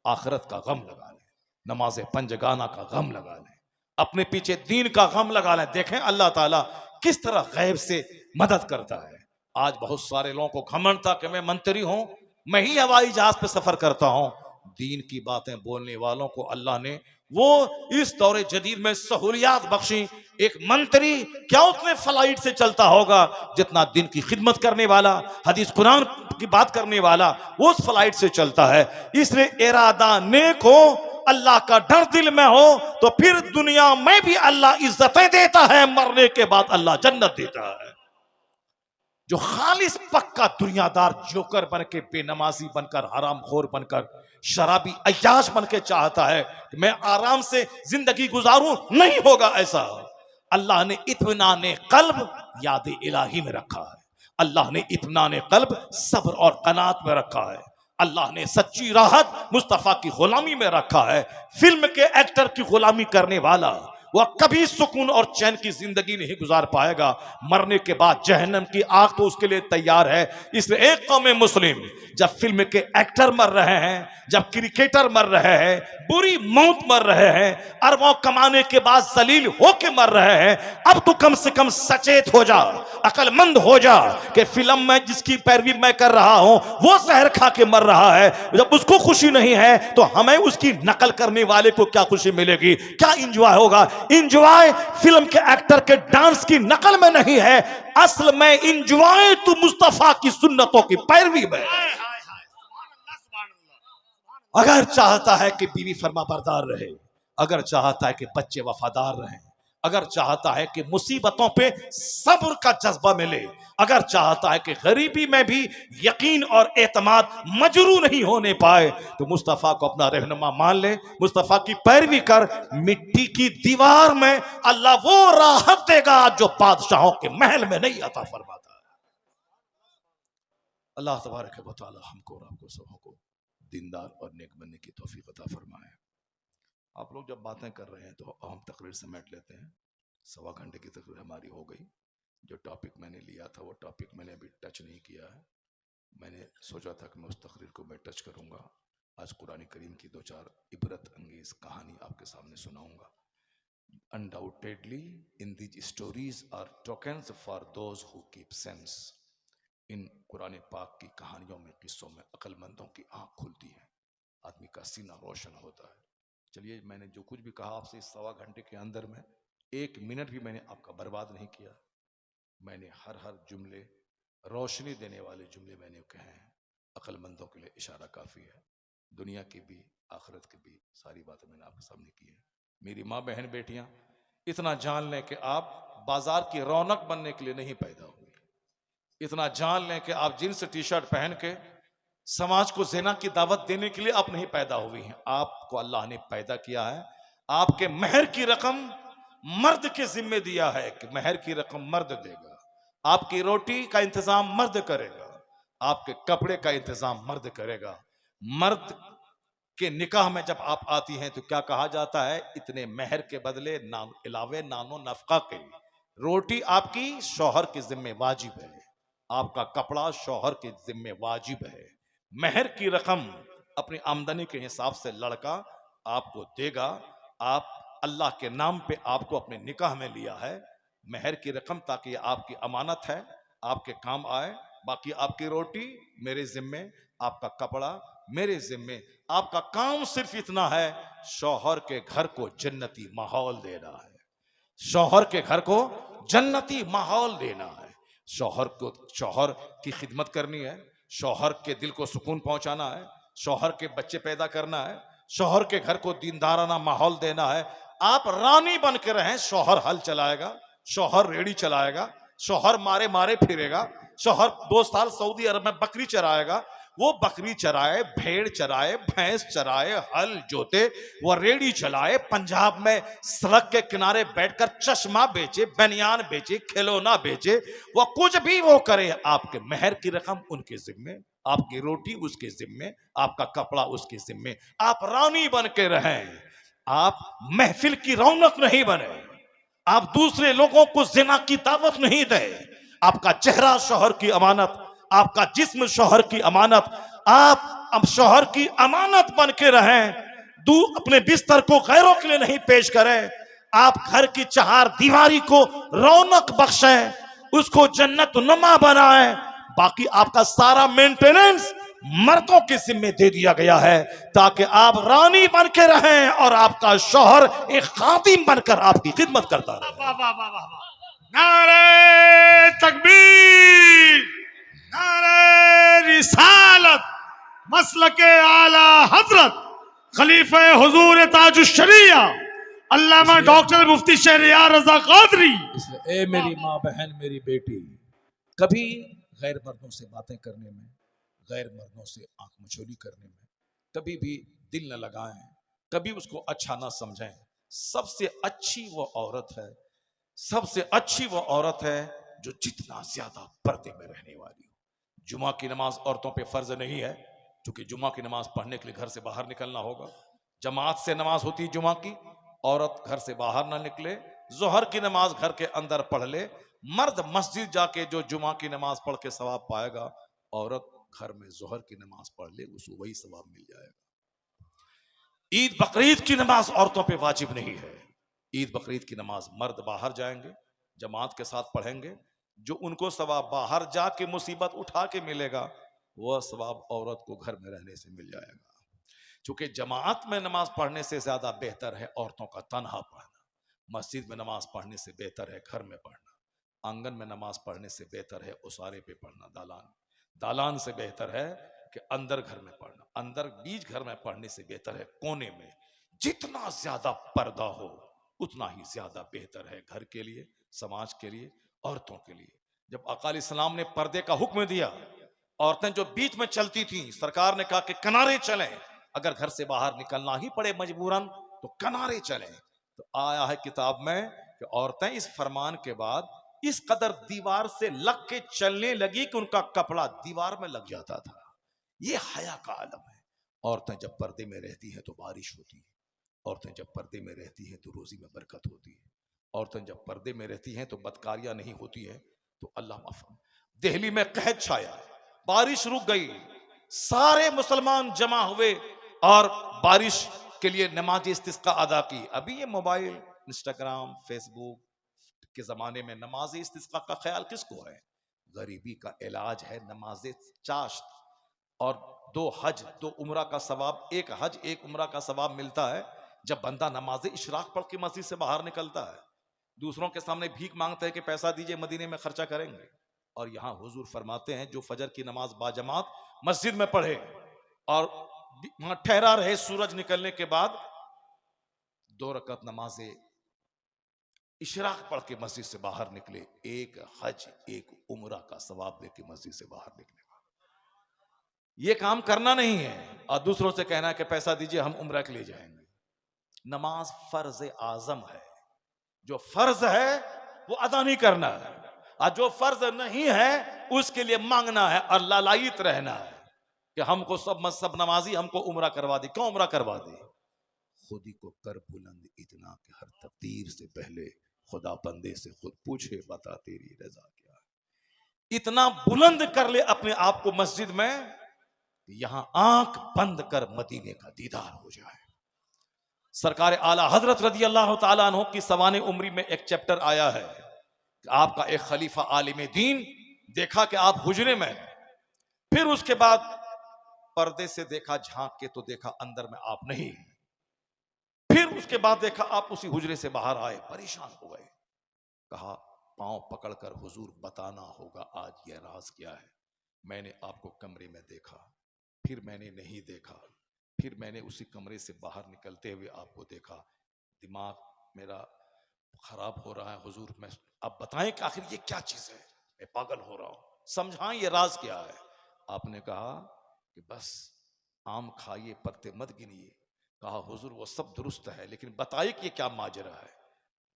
आखिरत का गम लगा ले, नमाज पंजगाना का गम लगा ले, अपने पीछे दीन का गम लगा ले। देखें अल्लाह ताला किस तरह गैब से मदद करता है। आज बहुत सारे लोगों को घमंड था कि मैं मंत्री हूं, मैं ही हवाई जहाज पे सफर करता हूं। दीन की बातें बोलने वालों को अल्लाह ने वो इस दौरे जदीद में सहूलियात बख्शी। एक मंत्री क्या उतने फ्लाइट से चलता होगा जितना दिन की खिदमत करने वाला, हदीस कुरान की बात करने वाला वो उस फ्लाइट से चलता है। इसलिए इरादा नेक हो, अल्लाह का डर दिल में हो, तो फिर दुनिया में भी अल्लाह इज्जतें देता है, मरने के बाद अल्लाह जन्नत देता है। जो खालिस पक्का दुनियादार जोकर बन के, बेनमाजी बनकर, हरामखोर बनकर, शराबी अय्याश बन के चाहता है कि मैं आराम से जिंदगी गुजारूं, नहीं होगा ऐसा। अल्लाह ने इत्मीनान कल्ब याद इलाही में रखा है। अल्लाह ने इत्मीनान कल्ब सब्र और कनात में रखा है। अल्लाह ने सच्ची राहत मुस्तफा की गुलामी में रखा है। फिल्म के एक्टर की गुलामी करने वाला वह कभी सुकून और चैन की जिंदगी नहीं गुजार पाएगा। मरने के बाद जहन्नम की आग तो उसके लिए तैयार है। इसलिए एक कौम मुस्लिम जब फिल्म के एक्टर मर रहे हैं, जब क्रिकेटर मर रहे हैं, बुरी मौत मर रहे हैं, अरबों कमाने के बाद जलील होके मर रहे हैं, अब तो कम से कम सचेत हो जा, अकलमंद हो जा कि फिल्म में जिसकी पैरवी मैं कर रहा हूं वो जहर खा के मर रहा है। जब उसको खुशी नहीं है तो हमें उसकी नकल करने वाले को क्या खुशी मिलेगी, क्या इंजॉय होगा। इंजॉय फिल्म के एक्टर के डांस की नकल में नहीं है, असल में इंजॉय तो मुस्तफा की सुन्नतों की पैरवी में। अगर चाहता है कि बीवी फर्माबरदार रहे, अगर चाहता है कि बच्चे वफादार रहें, अगर चाहता है कि मुसीबतों पे सब्र का जज्बा मिले, अगर चाहता है कि गरीबी में भी यकीन और एतमाद मजरू नहीं होने पाए, तो मुस्तफ़ा को अपना रहनुमा मान ले, मुस्तफ़ा की पैरवी कर। मिट्टी की दीवार में अल्लाह वो राहत देगा जो बादशाहों के महल में नहीं अता फरमाता। अल्लाह तबारक व तआला हमको और आपको सबको दीनदार और नेक बनने की तौफीक अता फरमाए। आप लोग जब बातें कर रहे हैं तो हम तकरीर समेट लेते हैं। 1.25 घंटे की तकरीर हमारी हो गई। जो टॉपिक मैंने लिया था वो टॉपिक मैंने अभी टच नहीं किया है। मैंने सोचा था कि मैं उस तकरीर को मैं टच करूंगा। आज कुरान करीम की 2-4 इबरत अंगेज कहानी आपके सामने सुनाऊंगा। Undoubtedly in these stories are tokens for those who keep sense. इन कुरान पाक की कहानियों में, किस्सों में अक्लमंदों की आंख खुलती है, आदमी का सीना रोशन होता है। चलिए, मैंने जो कुछ भी कहा आपसे इस 1.25 घंटे के अंदर में 1 मिनट भी मैंने आपका बर्बाद नहीं किया। मैंने हर जुमले रोशनी देने वाले जुमले मैंने कहे हैं। अक्लमंदों के लिए इशारा काफ़ी है। दुनिया की भी आखिरत की भी सारी बातें मैंने आपके सामने की है। मेरी माँ बहन बेटियां, इतना जान लें कि आप बाजार की रौनक बनने के लिए नहीं पैदा हुए। इतना जान लें कि आप जींस टी शर्ट पहन के समाज को ज़िना की दावत देने के लिए आप नहीं पैदा हुई हैं। आपको अल्लाह ने पैदा किया है, आपके महर की रकम मर्द के जिम्मे दिया है कि महर की रकम मर्द देगा, आपकी रोटी का इंतजाम मर्द करेगा, आपके कपड़े का इंतजाम मर्द करेगा। मर्द के निकाह में जब आप आती हैं तो क्या कहा जाता है, इतने महर के बदले इलावे नानो नफका के, रोटी आपकी शौहर के जिम्मे वाजिब है, आपका कपड़ा शौहर के जिम्मे वाजिब है। महर की रकम अपनी आमदनी के हिसाब से लड़का आपको देगा। आप अल्लाह के नाम पे आपको अपने निकाह में लिया है महर की रकम, ताकि आपकी अमानत है, आपके काम आए। बाकी आपकी रोटी मेरे जिम्मे, आपका कपड़ा मेरे जिम्मे। आपका काम सिर्फ इतना है, शौहर के घर को जन्नती माहौल देना है, शौहर के घर को जन्नती माहौल देना है। शौहर की खिदमत करनी है, शौहर के दिल को सुकून पहुंचाना है, शौहर के बच्चे पैदा करना है, शौहर के घर को दीनदाराना माहौल देना है। आप रानी बन के रहें, शौहर हल चलाएगा। शौहर रेडी चलाएगा, शौहर मारे मारे फिरेगा, शौहर 2 साल सऊदी अरब में बकरी चराएगा, वो बकरी चराए, भेड़ चराए, भैंस चराए, हल जोते, वो रेडी चलाए, पंजाब में सड़क के किनारे बैठकर चश्मा बेचे, बनियान बेचे, खिलौना बेचे, वो कुछ भी वो करे, आपके मेहर की रकम उनके जिम्मे, आपकी रोटी उसके जिम्मे, आपका कपड़ा उसके जिम्मे। आप रानी बन के रहें, आप महफिल की रौनक नहीं बने, आप दूसरे लोगों को जिना की दावत नहीं दे। आपका चेहरा शौहर की अमानत, आपका जिस्म शौहर की अमानत, आप अब शौहर की अमानत बन के रहें। अपने बिस्तर को गैरों के लिए नहीं पेश करें। आप घर की चार दीवारी को रौनक बख्शें, उसको जन्नत नुमा बनाएं। बाकी आपका सारा मेंटेनेंस मर्दों के जिम्मे दे दिया गया है, ताकि आप रानी बन के रहें और आपका शौहर एक खादिम बनकर आपकी खिदमत करता रहे। वाह वाह वाह वाह वाह। नारे तकबीर, नारे रिसालत, मसलके आला हजरत खलीफे हुजूर ताजुश शरिया अल्लामा डॉक्टर मुफ्ती शहरियार रजा कादरी। इसलिए ए मेरी माँ बहन मेरी बेटी, कभी गैर मर्दों से बातें करने में, गैर मर्दों से आंख मचोली करने में कभी भी दिल न लगाएं, कभी उसको अच्छा ना समझें। सबसे अच्छी वो औरत है, सबसे अच्छी वो औरत है जो जितना ज्यादा पर्दे में रहने वाली हो। जुमा की नमाज औरतों पे फर्ज नहीं है, क्योंकि जुमा की नमाज पढ़ने के लिए घर से बाहर निकलना होगा। जमात से नमाज होती है जुमा की, औरत घर से बाहर ना निकले, जोहर की नमाज घर के अंदर पढ़ ले। मर्द मस्जिद जाके जो जुमा की नमाज पढ़ के सवाब पाएगा, औरत घर में जोहर की नमाज पढ़ ले, उसको वही सवाब मिल जाएगा। ईद बकरीद की नमाज औरतों पे वाजिब नहीं है। ईद बकरीद की नमाज मर्द बाहर जाएंगे, जमात के साथ पढ़ेंगे, जो उनको सवाब बाहर जाके मुसीबत उठा के मिलेगा, वह सवाब औरत को घर में रहने से मिल जाएगा। क्योंकि जमात में नमाज पढ़ने से ज्यादा बेहतर है औरतों का तन्हा पढ़ना। मस्जिद में नमाज पढ़ने से बेहतर है घर में पढ़ना। आंगन में नमाज पढ़ने से बेहतर है उसारे पे पढ़ना, दालान से बेहतर है कि अंदर घर में पढ़ना। अंदर बीच घर में पढ़ने से बेहतर है कोने में। जितना ज्यादा पर्दा हो उतना ही ज्यादा बेहतर है घर के लिए, समाज के लिए, औरतों के लिए। जब आका इस्लाम ने पर्दे का हुक्म दिया, औरतें जो बीच में चलती थी, सरकार ने कहा कि किनारे चलें, अगर घर से बाहर निकलना ही पड़े मजबूरन तो किनारे चलें। तो आया है किताब में कि औरतें इस फरमान के बाद इस कदर दीवार से लग के चलने लगी कि उनका कपड़ा दीवार में लग जाता था। ये हया का आलम है। औरतें जब पर्दे में रहती हैं तो बारिश होती है, औरतें जब पर्दे में रहती हैं तो रोजी में बरकत होती है, औरतें जब पर्दे में रहती हैं तो बदकारियां नहीं होती है। तो अल्लाह माफ। दिल्ली में कहत छाया, बारिश रुक गई, सारे मुसलमान जमा हुए और बारिश के लिए नमाज इस्तिस्का अदा की। अभी ये मोबाइल, इंस्टाग्राम, फेसबुक के जमाने में नमाज इस्तिस्का का ख्याल किसको है? गरीबी का इलाज है नमाज चाश्त। और 2 हज 2 उम्रा का सवाब, एक हज एक उम्रा का सवाब मिलता है जब बंदा नमाज इशराक पढ़ के मस्जिद से बाहर निकलता है। दूसरों के सामने भीख मांगते हैं कि पैसा दीजिए, मदीने में खर्चा करेंगे। और यहां हुजूर फरमाते हैं जो फजर की नमाज बाजमात मस्जिद में पढ़े और वहां ठहरा रहे सूरज निकलने के बाद, 2 रकअत नमाज इशराक पढ़ के मस्जिद से बाहर निकले, एक हज एक उम्रा का सवाब लेके मस्जिद से बाहर निकलेगा। ये काम करना नहीं है और दूसरों से कहना है कि पैसा दीजिए हम उम्रा के लिए जाएंगे। नमाज फर्ज आजम है, जो फर्ज है वो अदा नहीं करना है, और जो फर्ज नहीं है उसके लिए मांगना है और लालायित रहना है कि हमको सब नमाजी हमको उम्रा करवा दे। क्यों उम्रा करवा दे? खुद ही को कर बुलंद इतना कि हर तकदीर से पहले खुदा बंदे से खुद पूछे, बता तेरी रजा क्या है। इतना बुलंद कर ले अपने आप को मस्जिद में, यहां आंख बंद कर मदीने का दीदार हो जाए। सरकार आला हजरत रजी अल्लाह तआला अन्हु की सवाने उम्री में एक चैप्टर आया है कि आपका एक खलीफा आलिम दीन देखा कि आप हुजरे में हैं, फिर उसके बाद पर्दे से देखा, झांक के तो देखा अंदर में आप नहीं, फिर उसके बाद देखा आप उसी हुजरे से बाहर आए, परेशान हो गए। कहा पांव पकड़कर हुजूर बताना होगा आज यह राज क्या है। मैंने आपको कमरे में देखा, फिर मैंने नहीं देखा, फिर मैंने उसी कमरे से बाहर निकलते हुए आपको देखा। दिमाग मेरा खराब हो रहा है हुजूर, मैं अब बताएं कि आखिर ये क्या चीज है, मैं पागल हो रहा हूं, समझाएं ये राज क्या है। आपने कहा कि बस आम खाइए पत्ते मत गिनिए। कहा हुजूर वो सब दुरुस्त है, लेकिन बताइए कि ये क्या माजरा है।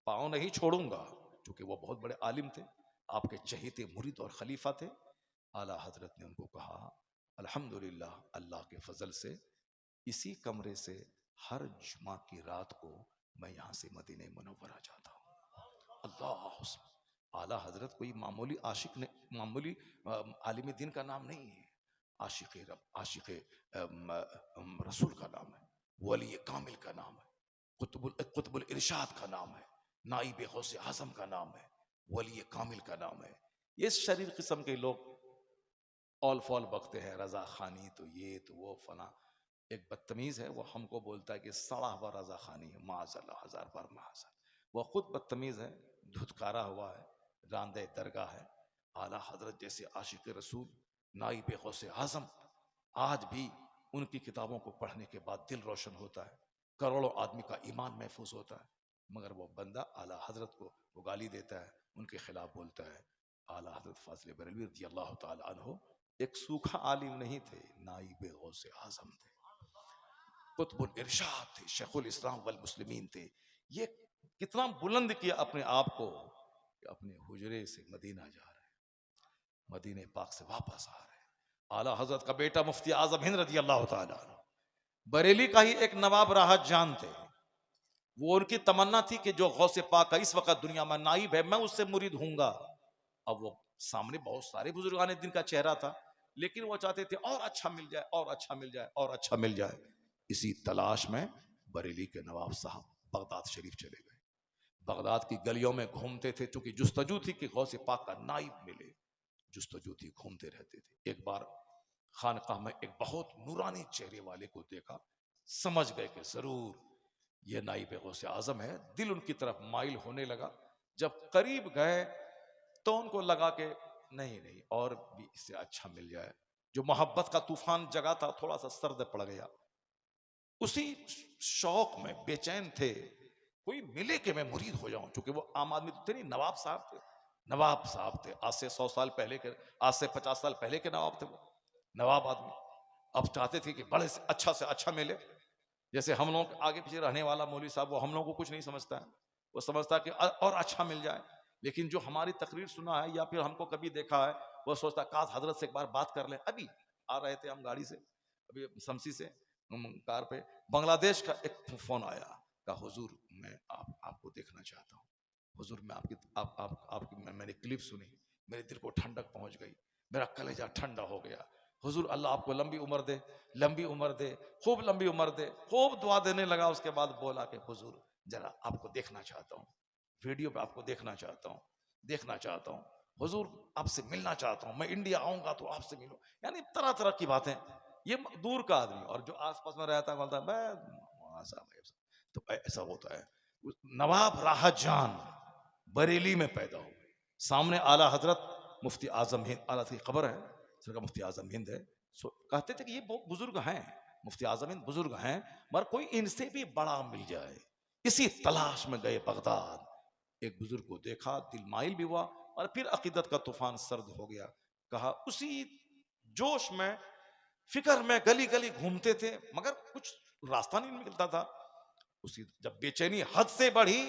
पाँव नहीं छोड़ूंगा, क्योंकि वो बहुत बड़े आलिम थे, आपके चहीते मुरीद और खलीफा थे। आला हजरत ने उनको कहा अल्हम्दुलिल्लाह, अल्लाह के फजल से इसी कमरे से हर जुमा की रात को मैं यहाँ से मदीने मुनव्वरा जाता हूँ। अल्लाह, आला हजरत कोई मामूली आशिक ने, मामूली आलिम दीन का नाम नहीं है। आशिक रब, आशिक रसूल का नाम है, वली कामिल का नाम है, कुतुबुल इरशाद का नाम है, नाइब गौसे आजम का नाम है, वली कामिल का नाम है। ये शरीर किस्म के लोग ऑल फॉल बकते हैं, रजा खानी तो ये तो वो फला। एक बदतमीज है, वो हमको बोलता है कि सड़ा हुआ रजा खानी है, माज़अल्लाह, हजार बार माज़अल्लाह। वो खुद बदतमीज है, धुतकारा हुआ है, रांदे दरगाह है। आला हजरत जैसे आशिक रसूल, नाइब गौसे आजम, आज भी उनकी किताबों को पढ़ने के बाद दिल रोशन होता है, करोड़ों आदमी का ईमान महफूज होता है। मगर वो बंदा आला हजरत को वो गाली देता है, उनके खिलाफ बोलता है। आला हजरत फाजिल बरेलवी रज़ी अल्लाह तआला अन्हु एक सूखा आलिम नहीं थे, नाइब गौसे आजम थे, कुतुबुल इरशाद थे, शेखुल इस्लाम वल मुस्लिमीन थे। ये कितना बुलंद किया अपने आप को कि अपने हुजरे से मदीना जा रहे हैं, मदीने पाक से वापस आ रहे हैं। आला हजरत का बेटा मुफ्ती आजम हिंद रज़ी अल्लाह तआला अन्हु, बरेली का ही एक नवाब राहत जान थे। वो उनकी तमन्ना थी कि जो गौसे पाक का इस वक्त दुनिया में नाइब है, मैं उससे मुरीद हूंगा। अब वो सामने बहुत सारे बुजुर्गान दिन का चेहरा था, लेकिन वो चाहते थे और अच्छा मिल जाए, और अच्छा मिल जाए, और अच्छा मिल जाए। इसी तलाश में बरेली के नवाब साहब बगदाद शरीफ चले गए। बगदाद की गलियों में घूमते थे, चूंकि जुस्तजू थी कि गौसे पाक का नाइब मिले, जुस्तजू थी, घूमते रहते थे। एक बार खानकाह में एक बहुत नूरानी चेहरे वाले को देखा, समझ गए कि जरूर ये नाइब गौसे आजम है। दिल उनकी तरफ माइल होने लगा। जब करीब गए तो उनको लगा कि नहीं नहीं, और भी इससे अच्छा मिल जाए। जो मोहब्बत का तूफान जगा था, थोड़ा सा सर्द पड़ गया। उसी शौक में बेचैन थे, कोई मिले कि मैं मुरीद हो जाऊं, क्योंकि वो आम आदमी तो थे नहीं, नवाब साहब थे। नवाब साहब थे, आज से 100 साल पहले के, आज से 50 साल पहले के नवाब थे वो, नवाब आदमी। अब चाहते थे कि बड़े से अच्छा मिले। जैसे हम लोग के आगे पीछे रहने वाला मौलवी साहब, वो हम लोगों को कुछ नहीं समझता है, वो समझता है कि और अच्छा मिल जाए। लेकिन जो हमारी तकरीर सुना है या फिर हमको कभी देखा है, वो सोचता काश हजरत से एक बार बात कर लें। अभी आ रहे थे हम गाड़ी से, अभी शमसी से कार पे, बांग्लादेश का एक फोन आया, कहा हुजूर मैं आपको देखना चाहता हूँ। हुजूर मैं आपकी मैंने क्लिप सुनी, मेरे दिल को ठंडक पहुंच गई, मेरा कलेजा ठंडा हो गया। हुजूर अल्लाह आपको लंबी उम्र दे, लंबी उम्र दे, खूब लंबी उम्र दे। खूब दुआ देने लगा। उसके बाद बोला कि हुजूर जरा आपको देखना चाहता हूँ, वीडियो पे आपको देखना चाहता हूँ, देखना चाहता हूँ। हुजूर आपसे मिलना चाहता हूँ, मैं इंडिया आऊंगा तो आपसे मिलूं। यानी तरह तरह की बातें। ये दूर का आदमी, और जो आसपास में रहता है बोलता है मैं साहब। तो ऐसा होता है। नवाब राहत जान बरेली में पैदा हुए। सामने आला हजरत मुफ्ती आजम हिंद, आला की खबर है, सरकार मुफ्ती आजम हिंद है। कहते थे कि ये बहुत बुजुर्ग हैं, मुफ्ती आजम हिंद बुजुर्ग हैं, मगर कोई इनसे भी बड़ा मिल जाए। इसी तलाश में गए बगदाद। एक बुजुर्ग को देखा, दिल माइल भी हुआ, और फिर अकीदत का तूफान सर्द हो गया। कहा उसी जोश में, फिक्र में गली गली घूमते थे, मगर कुछ रास्ता नहीं मिलता था। उसी जब बेचैनी हद से बढ़ी,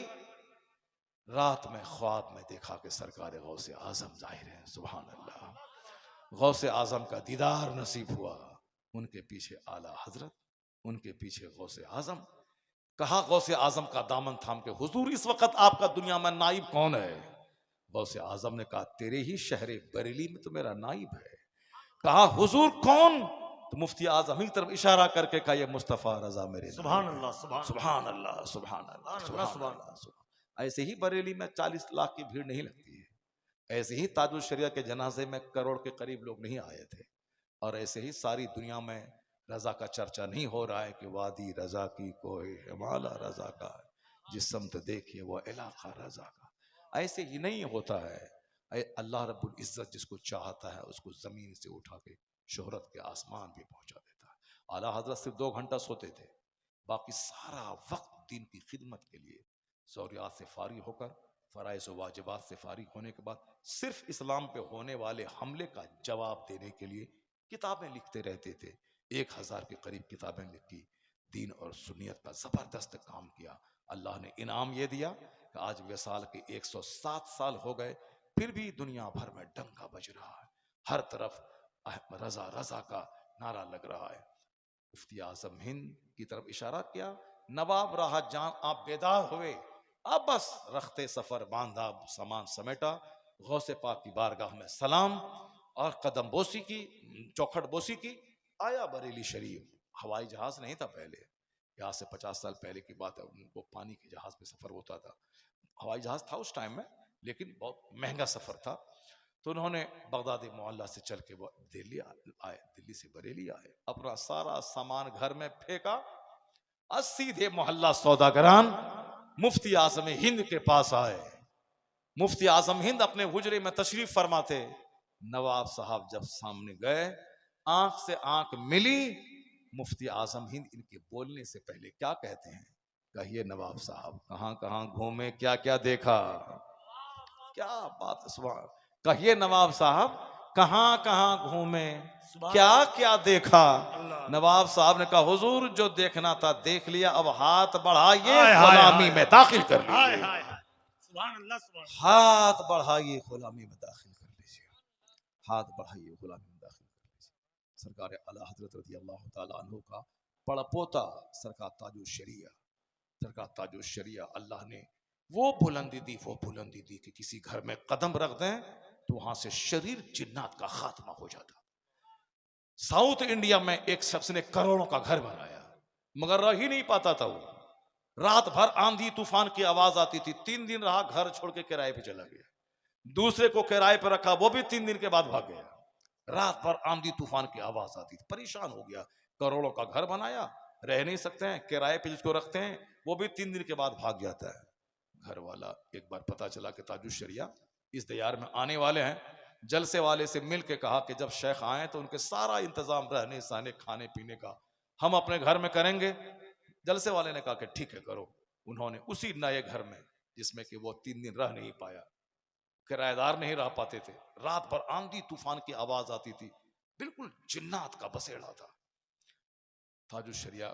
रात में ख्वाब में देखा कि सरकार गौसे आजम जाहिर है। सुभान अल्लाह, गौसे आजम का दीदार नसीब हुआ। उनके पीछे आला हजरत, उनके पीछे गौसे आजम। कहा गौसे आजम का दामन थाम के, हुजूर इस वक्त आपका दुनिया में नाइब कौन है? गौसे आजम ने कहा तेरे ही शहर बरेली में तो मेरा नाइब है। कहा हुजूर कौन? तो मुफ्ती आजम की तरफ इशारा करके कहा ये मुस्तफ़ा रजा मेरे सुभान नाइब है। अल्लाह, सुभान सुभान अल्लाह, सुभान अल्लाह, अल्लाह, सुभान सुभान अल्लाह, सुभान। ऐसे ही बरेली में 40 लाख की भीड़ नहीं लगती है। ऐसे ही ताजुल शरिया के जनाजे में करोड़ के करीब लोग नहीं आए थे। और ऐसे ही सारी दुनिया में रजा का चर्चा नहीं हो रहा है कि वादी रजा की कोई हिमाला रजा का, जिस समत देखिए वो इलाका रजा का। ऐसे ही नहीं होता है। अल्लाह रब्बुल इज्जत जिसको चाहता है उसको जमीन से उठा के शोहरत के आसमान भी पहुंचा देता है। आला हजरत सिर्फ 2 घंटा सोते थे, बाकी सारा वक्त दीन की खिदमत के लिए ज़रूरियात से फारिग होकर, फ़राइज़ व वाजिबात से फारिग होने के बाद सिर्फ इस्लाम पे होने वाले हमले का जवाब देने के लिए किताबें लिखते रहते थे। 1000 के करीब किताबें लिखी, दीन और सुन्नियत का ज़बरदस्त काम किया। अल्लाह ने इनाम ये दिया कि आज विसाल के 107 साल हो गए, फिर भी दुनिया भर में डंका बज रहा है, हर तरफ रजा रजा का नारा लग रहा है। मुफ्ती आजम हिंद की तरफ इशारा किया, नवाब रहा जान आप बेदार हुए, अब बस रखते सफर बांधा, सामान समेटा, गौसे पाक की बारगाह में सलाम और कदम बोसी की, चौखट बोसी की, आया बरेली शरीफ। हवाई जहाज नहीं था पहले, यहाँ से 50 साल पहले की बात है, उनको पानी के जहाज में सफर होता था। हवाई जहाज था उस टाइम में, लेकिन बहुत महंगा सफर था। तो उन्होंने बगदादी मोहल्ला से चल के वो दिल्ली आए, दिल्ली से बरेली आए, अपना सारा सामान घर में फेंका और सीधे मोहल्ला सौदागरान मुफ्ती आजम हिंद के पास आए। मुफ्ती आजम हिंद अपने हुजरे में तशरीफ फरमाते। नवाब साहब जब सामने गए, आंख से आंख मिली, मुफ्ती आजम हिंद इनके बोलने से पहले क्या कहते हैं, कहिए नवाब साहब कहां कहां घूमे, क्या क्या देखा। क्या बात है, सुभान। कहिए नवाब साहब कहां कहां घूमे, क्या क्या देखा। नवाब साहब ने कहा हुजूर जो देखना था देख लिया, अब हाथ बढ़ाइए गुलामी में दाखिल कर लीजिए। हाथ बढ़ाइए गुलामी में दाखिल कर लीजिए, हाथ बढ़ाइए गुलामी में दाखिल कर लीजिए। सरकार आला हजरत रज़ी अल्लाह तआला अन्हु का पड़पोता सरकार ताजुश शरिया, सरकार ताजुश शरिया, अल्लाह ने वो बुलंदी दी, वो बुलंदी दी कि किसी घर में कदम रख दें तो वहां से शरीर जिन्नात का खात्मा हो जाता। साउथ इंडिया में एक शख्स ने करोड़ों का घर बनाया, मगर रह ही नहीं पाता था वो। रात भर आंधी तूफान की आवाज आती थी, 3 दिन रहा, घर छोड़ के किराए पे चला गया। दूसरे को किराए पे रखा, वो भी 3 दिन के बाद भाग गया। रात भर आंधी तूफान की आवाज आती थी, परेशान हो गया। करोड़ों का घर बनाया, रह नहीं सकते हैं, किराए पे जिसको रखते हैं वो भी 3 दिन के बाद भाग जाता है। घर वाला एक बार पता चला कि ताजुश शरिया इस दयार में आने वाले हैं, जलसे वाले से मिल के कहा कि जब शेख आए तो उनके सारा इंतजाम रहने सहने खाने पीने का हम अपने घर में करेंगे। जलसे वाले ने कहा कि ठीक है करो। उन्होंने उसी नए घर में, जिसमें कि वो 3 दिन रह नहीं पाया, किराएदार नहीं रह पाते थे, रात भर आंधी तूफान की आवाज आती थी, बिल्कुल जिन्नात का बसेड़ा था। ताजुश शरिया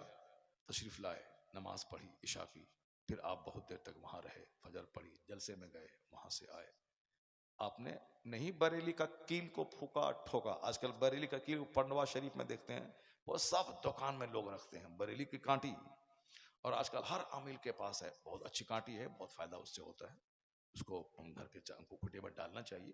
तशरीफ लाए, नमाज पढ़ी इशा की, फिर आप बहुत देर तक वहां रहे, फजर पढ़ी, जलसे में गए, वहां से आए। आपने नहीं बरेली का कील को फूका ठोका। आजकल बरेली का कील पंडवा शरीफ में देखते हैं, वो सब दुकान में लोग रखते हैं, बरेली की कांटी। और आजकल हर आमिल के पास है, बहुत अच्छी कांटी है, बहुत फायदा उससे होता है, उसको घर के कुटे में डालना चाहिए।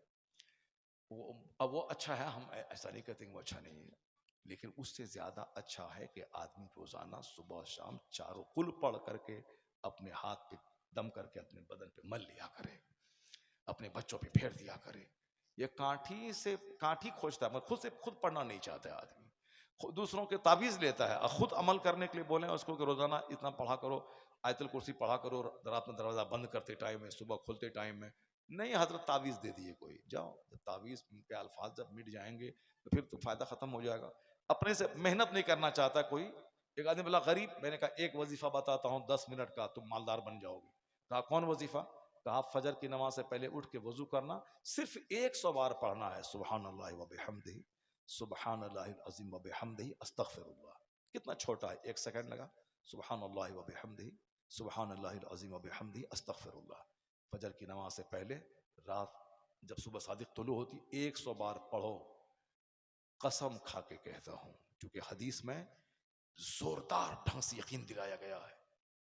अब वो अच्छा है, हम ऐसा नहीं कहते वो अच्छा नहीं है, लेकिन उससे ज्यादा अच्छा है कि आदमी रोजाना सुबह शाम चारों कुल पढ़ करके अपने हाथ पे दम करके अपने बदन पे मल लिया करे, अपने बच्चों पे फेर दिया करे। ये कांठी से कांठी खोजता है, मगर खुद से खुद पढ़ना नहीं चाहता है आदमी, दूसरों के ताबीज लेता है और खुद अमल करने के लिए बोले उसको कि रोजाना इतना पढ़ा करो, आयतुल कुर्सी पढ़ा करो, रात में दरवाजा बंद करते टाइम में, सुबह खुलते टाइम में। नहीं हजरत ताबीज दे दिए कोई, जाओ जब ताबीज के अल्फाज जब मिट जाएंगे तो फिर तो फायदा खत्म हो जाएगा। अपने से मेहनत नहीं करना चाहता कोई। एक आदमी बोला गरीब, मैंने कहा एक वजीफा बताता हूँ 10 मिनट का, तुम मालदार बन जाओगे। कहा कौन वजीफा? कहा फजर की नमाज से पहले उठ के वजू करना, सिर्फ 100 बार पढ़ना है सुबहानल्लाह व बिहम्दिही, सुबहानल्लाहिल अज़ीम व बिहम्दिही, अस्तगफिरुल्लाह। कितना छोटा है, 1 सेकंड लगा। सुबहानल्लाह व बिहम्दिही, सुबहानल्लाहिल अज़ीम व बिहम्दिही, अस्तगफिरुल्लाह। फजर की नमाज से पहले रात जब सुबह सादिक तुलू होती 100 बार पढ़ो। कसम खा के कहता हूं, क्योंकि हदीस में जोरदार ढंग से यकीन दिलाया गया है,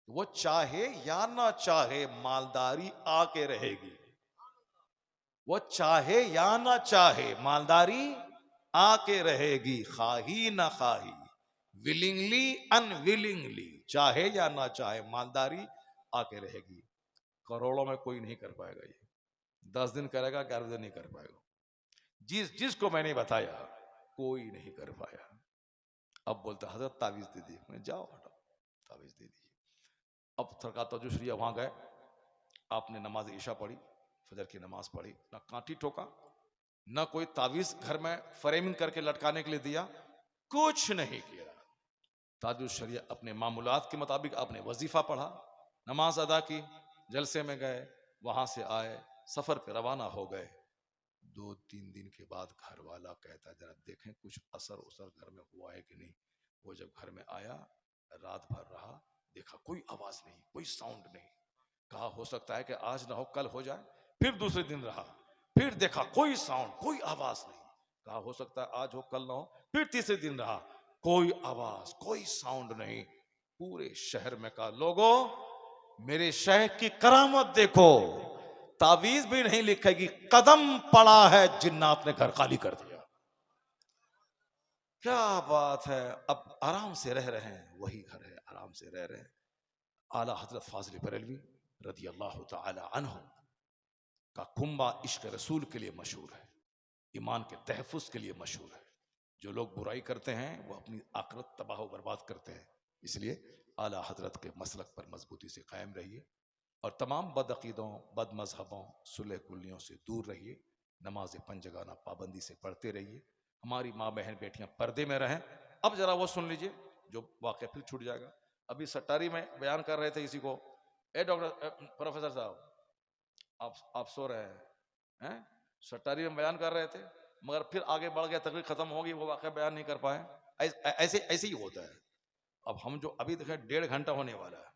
वो चाहे या ना चाहे मालदारी आके रहेगी। वो चाहे या ना चाहे मालदारी आके रहेगी, खाही ना खाही, विलिंगली अनविलिंगली, चाहे या ना चाहे मालदारी आके रहेगी। करोड़ों में कोई नहीं कर पाएगा ये, 10 दिन करेगा, 11 दिन नहीं कर पाएगा। जिसको मैंने बताया कोई नहीं कर पाया। अब बोलता हजरत तावीज दे दिए, मैं जाओ हटाओ तावीज दे दीजिए। अब सरकार ताजुश शरिया वहां गए, आपने नमाज ईशा पढ़ी, फजर की नमाज पढ़ी, ना कांटी ठोका, ना कोई तावीज घर में फ्रेमिंग करके लटकाने के लिए दिया, कुछ नहीं किया। ताजुश शरिया अपने मामूलात के मुताबिक आपने वजीफा पढ़ा, नमाज अदा की, जलसे में गए, वहां से आए, सफर पे रवाना हो गए। 2-3 दिन के बाद घर वाला कहता जरा देखें कुछ असर उसर घर में हुआ है कि नहीं। वो जब घर में आया, रात भर रहा, देखा कोई आवाज नहीं, कोई साउंड नहीं। कहा हो सकता है कि आज ना हो कल हो जाए। फिर दूसरे दिन रहा, फिर देखा कोई साउंड, कोई आवाज नहीं। कहा हो सकता है आज हो कल ना हो। फिर तीसरे दिन रहा, कोई आवाज, कोई साउंड नहीं। पूरे शहर में कहा लोगों, मेरे शहर की करामत देखो, तावीज भी नहीं लिखेगी, कदम पड़ा है, जिन्नात ने घर खाली कर दिया। क्या बात है, अब आराम से रह रहे हैं, वही घर है, आराम से रह रहे हैं। आला हजरत फाजिल बरेलवी रदी अल्लाह तआला अन्हु का कुंबा इश्क रसूल के लिए मशहूर है, ईमान के तहफ़्फ़ुज़ के लिए मशहूर है। जो लोग बुराई करते हैं वो अपनी आखिरत तबाह बर्बाद करते हैं। इसलिए आला हजरत के मसलक पर मजबूती से कायम रहिए और तमाम बदअकीदों, बद मजहबों, सुलह कुल्लियों से दूर रहिए। नमाज पंजगाना पाबंदी से पढ़ते रहिए। हमारी माँ बहन बेटियां पर्दे में रहें। अब जरा वो सुन लीजिए जो वाक़या फिर छूट जाएगा। अभी सट्टारी में बयान कर रहे थे किसी को, ए डॉक्टर प्रोफेसर साहब आप सो रहे हैं? सट्टारी में बयान कर रहे थे, मगर फिर आगे बढ़ गया, तकरीर खत्म होगी, वो वाक़या बयान नहीं कर पाए। ऐसे ऐसे ही होता है। अब हम जो अभी देखें 1.5 घंटा होने वाला है,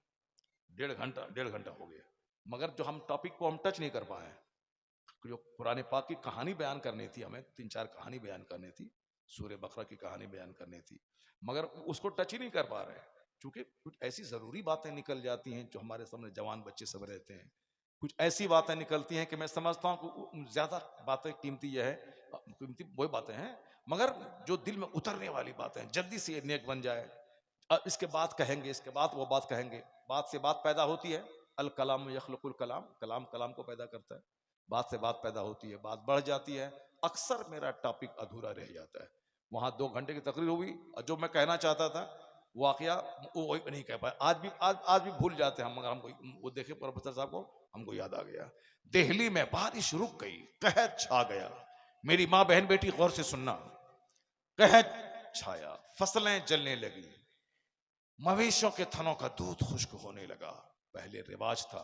1.5 घंटा हो गया, मगर जो हम टॉपिक को हम टच नहीं कर पाए। जो कुरान पाक की कहानी बयान करनी थी, हमें 3-4 कहानी बयान करनी थी, सूरह बकरा की कहानी बयान करनी थी, मगर उसको टच ही नहीं कर पा रहे, क्योंकि कुछ ऐसी ज़रूरी बातें निकल जाती हैं जो हमारे सामने जवान बच्चे सब रहते हैं। कुछ ऐसी बातें निकलती हैं कि मैं समझता हूँ कि ज़्यादा बातें कीमती यह है, कीमती वही बातें हैं, मगर जो दिल में उतरने वाली बातें हैं, जल्दी से नेक बन जाए। इसके बाद कहेंगे, इसके बाद वो बात कहेंगे। बात से बात पैदा होती है, अल कलाम यखलुकुल कलाम, कलाम कलाम को पैदा करता है। बात से बात पैदा होती है, बात बढ़ जाती है। अक्सर मेरा टॉपिक अधूरा रह जाता है। वहां 2 घंटे की तकरीर हुई और जो मैं कहना चाहता था वाकया वो नहीं कह पाया। आज भी भूल जाते हैं हम, मगर हमको वो देखे प्रोफेसर साहब को, हमको याद आ गया। दिल्ली में बारिश रुक गई, कहत छा गया। मेरी माँ बहन बेटी गौर से सुनना, कहत छाया, फसलें जलने लगी, मवेशियों के थनों का दूध खुश्क होने लगा। पहले रिवाज था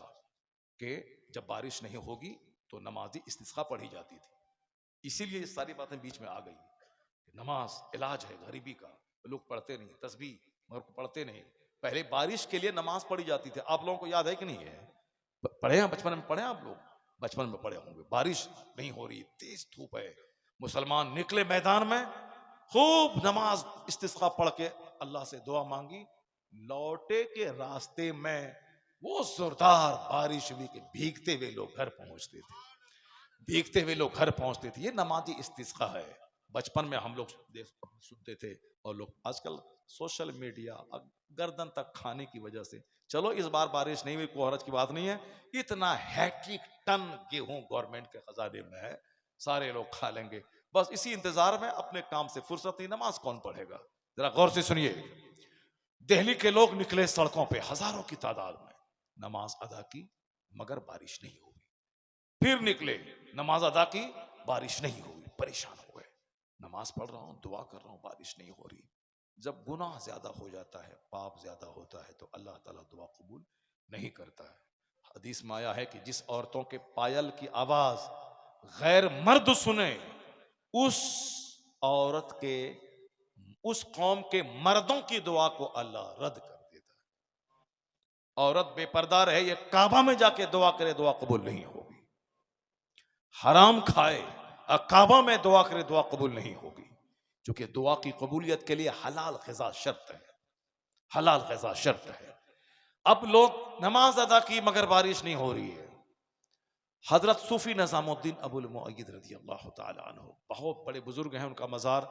कि जब बारिश नहीं होगी तो नमाजी इस्तिस्का पढ़ी जाती थी, इसीलिए ये सारी बातें बीच में आ गई। नमाज इलाज है गरीबी का, लोग पढ़ते नहीं, तस्बीह मगर पढ़ते नहीं। पहले बारिश के लिए नमाज पढ़ी जाती थी। आप लोगों को याद है कि नहीं है? पढ़े हैं, बचपन में पढ़े हैं आप लोग, बचपन में पढ़े होंगे। बारिश नहीं हो रही, तेज धूप है, मुसलमान निकले मैदान में, खूब नमाज इस्तिस्का पढ़ के अल्लाह से दुआ मांगी। लौटे के रास्ते में वो जोरदार बारिश हुई कि भीगते हुए लोग घर पहुंचते थे, भीगते हुए लोग घर पहुंचते थे। ये नमाजी इस्तिस्का है। बचपन में हम लोग सुनते थे, और लोग आजकल सोशल मीडिया गर्दन तक खाने की वजह से, चलो इस बार बारिश नहीं हुई, कोई हरज की बात नहीं है। इतना हैट्रिक टन गेहूं गवर्नमेंट के खजाने में है, सारे लोग खा लेंगे। बस इसी इंतजार में अपने काम से फुर्सत नहीं, नमाज कौन पढ़ेगा? जरा गौर से सुनिए। दिल्ली के लोग निकले सड़कों पे हजारों की तादाद में, नमाज अदा की मगर बारिश नहीं हुई। फिर निकले, नमाज अदा की, बारिश नहीं हुई, परेशान हो गए। नमाज पढ़ रहा हूं, दुआ कर रहा हूं, बारिश नहीं हो रही। जब गुनाह ज्यादा हो जाता है, पाप ज्यादा होता है, तो अल्लाह ताला दुआ कबूल नहीं करता है। हदीस में आया है कि जिस औरतों के पायल की आवाज गैर मर्द सुने, उस औरत के, उस कौम के मर्दों की दुआ को अल्लाह रद्द कर देता है। औरत बेपर्दा रहे, ये काबा में जाके दुआ करे, दुआ कबूल नहीं होगी। हराम खाए और काबा में दुआ करे, दुआ कबूल नहीं होगी, क्योंकि दुआ की कबूलियत के लिए हलाल ग़िज़ा शर्त है, हलाल ग़िज़ा शर्त है। अब लोग नमाज अदा की मगर बारिश नहीं हो रही है। हजरत सूफी निज़ामुद्दीन अबुल मुअय्यिद रज़ी अल्लाह तआला अन्हु, बहुत बड़े बुजुर्ग हैं, उनका मज़ार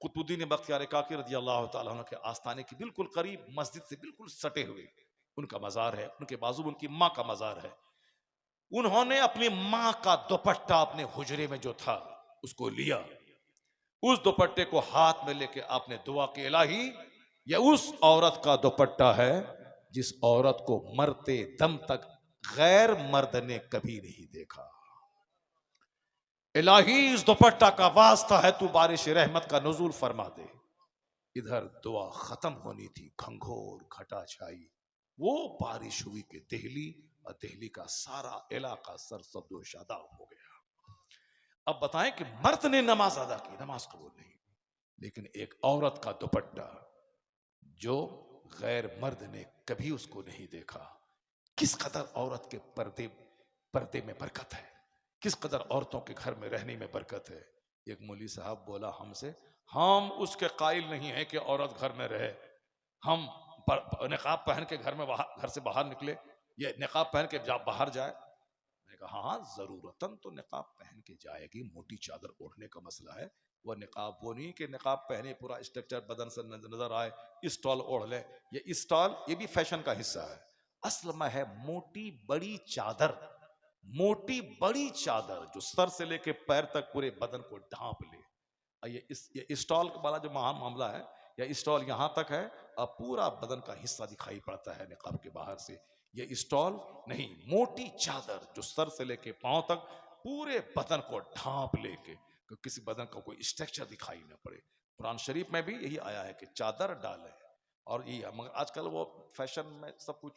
कुतुबुद्दीन बख्तियार काकी रज़ी अल्लाह तआला अन्हु के आस्थाने के बिल्कुल करीब, मस्जिद से बिल्कुल सटे हुए उनका मज़ार है। उनके बाजू उनकी माँ का मज़ार है। उन्होंने अपनी माँ का दुपट्टा अपने हुजरे में जो था उसको लिया, उस दुपट्टे को हाथ में लेके आपने दुआ की, इलाही ये उस औरत का दुपट्टा है जिस औरत को मरते दम तक गैर मर्द ने कभी नहीं देखा। इलाही इस दुपट्टा का वास्ता है, तू बारिश रहमत का नुज़ूल फरमा दे। इधर दुआ खत्म होनी थी, घंघोर घटा छाई, वो बारिश हुई कि दिल्ली और दिल्ली का सारा इलाका सरसब्दो शादाब हो गया। अब बताएं कि मर्द ने नमाज अदा की, नमाज कबूल नहीं, लेकिन एक औरत का दुपट्टा जो गैर मर्द ने कभी उसको नहीं देखा। किस कदर औरत के पर्दे पर्दे में बरकत है, किस कदर औरतों के घर में रहने में बरकत है। एक मौलवी साहब बोला हमसे, हम उसके कायल नहीं है कि औरत घर में रहे, हम निकाब पहन के घर से बाहर निकले, ये निकाब पहन के बाहर जाए। मैंने कहा हाँ जरूरतन तो निकाब पहन के जाएगी, मोटी चादर ओढ़ने का मसला है। वह निकाब वो नहीं कि निकाब पहने पूरा स्ट्रक्चर बदन से नजर आए, स्टॉल ओढ़ ले। ये स्टॉल ये भी फैशन का हिस्सा है। असल में है मोटी बड़ी चादर, मोटी बड़ी चादर जो सर से लेके पैर तक पूरे बदन को ढांप ले। ये स्टॉल वाला जो मामला है, या स्टॉल यहां तक है और पूरा बदन का हिस्सा दिखाई पड़ता है निकाब के बाहर से। ये स्टॉल नहीं, मोटी चादर जो सर से लेके पांव तक पूरे बदन को ढांप लेके, तो किसी बदन का कोई स्ट्रक्चर दिखाई ना पड़े। कुरान शरीफ में भी यही आया है कि चादर डाले, और ये है। मगर आजकल वो फैशन में सब कुछ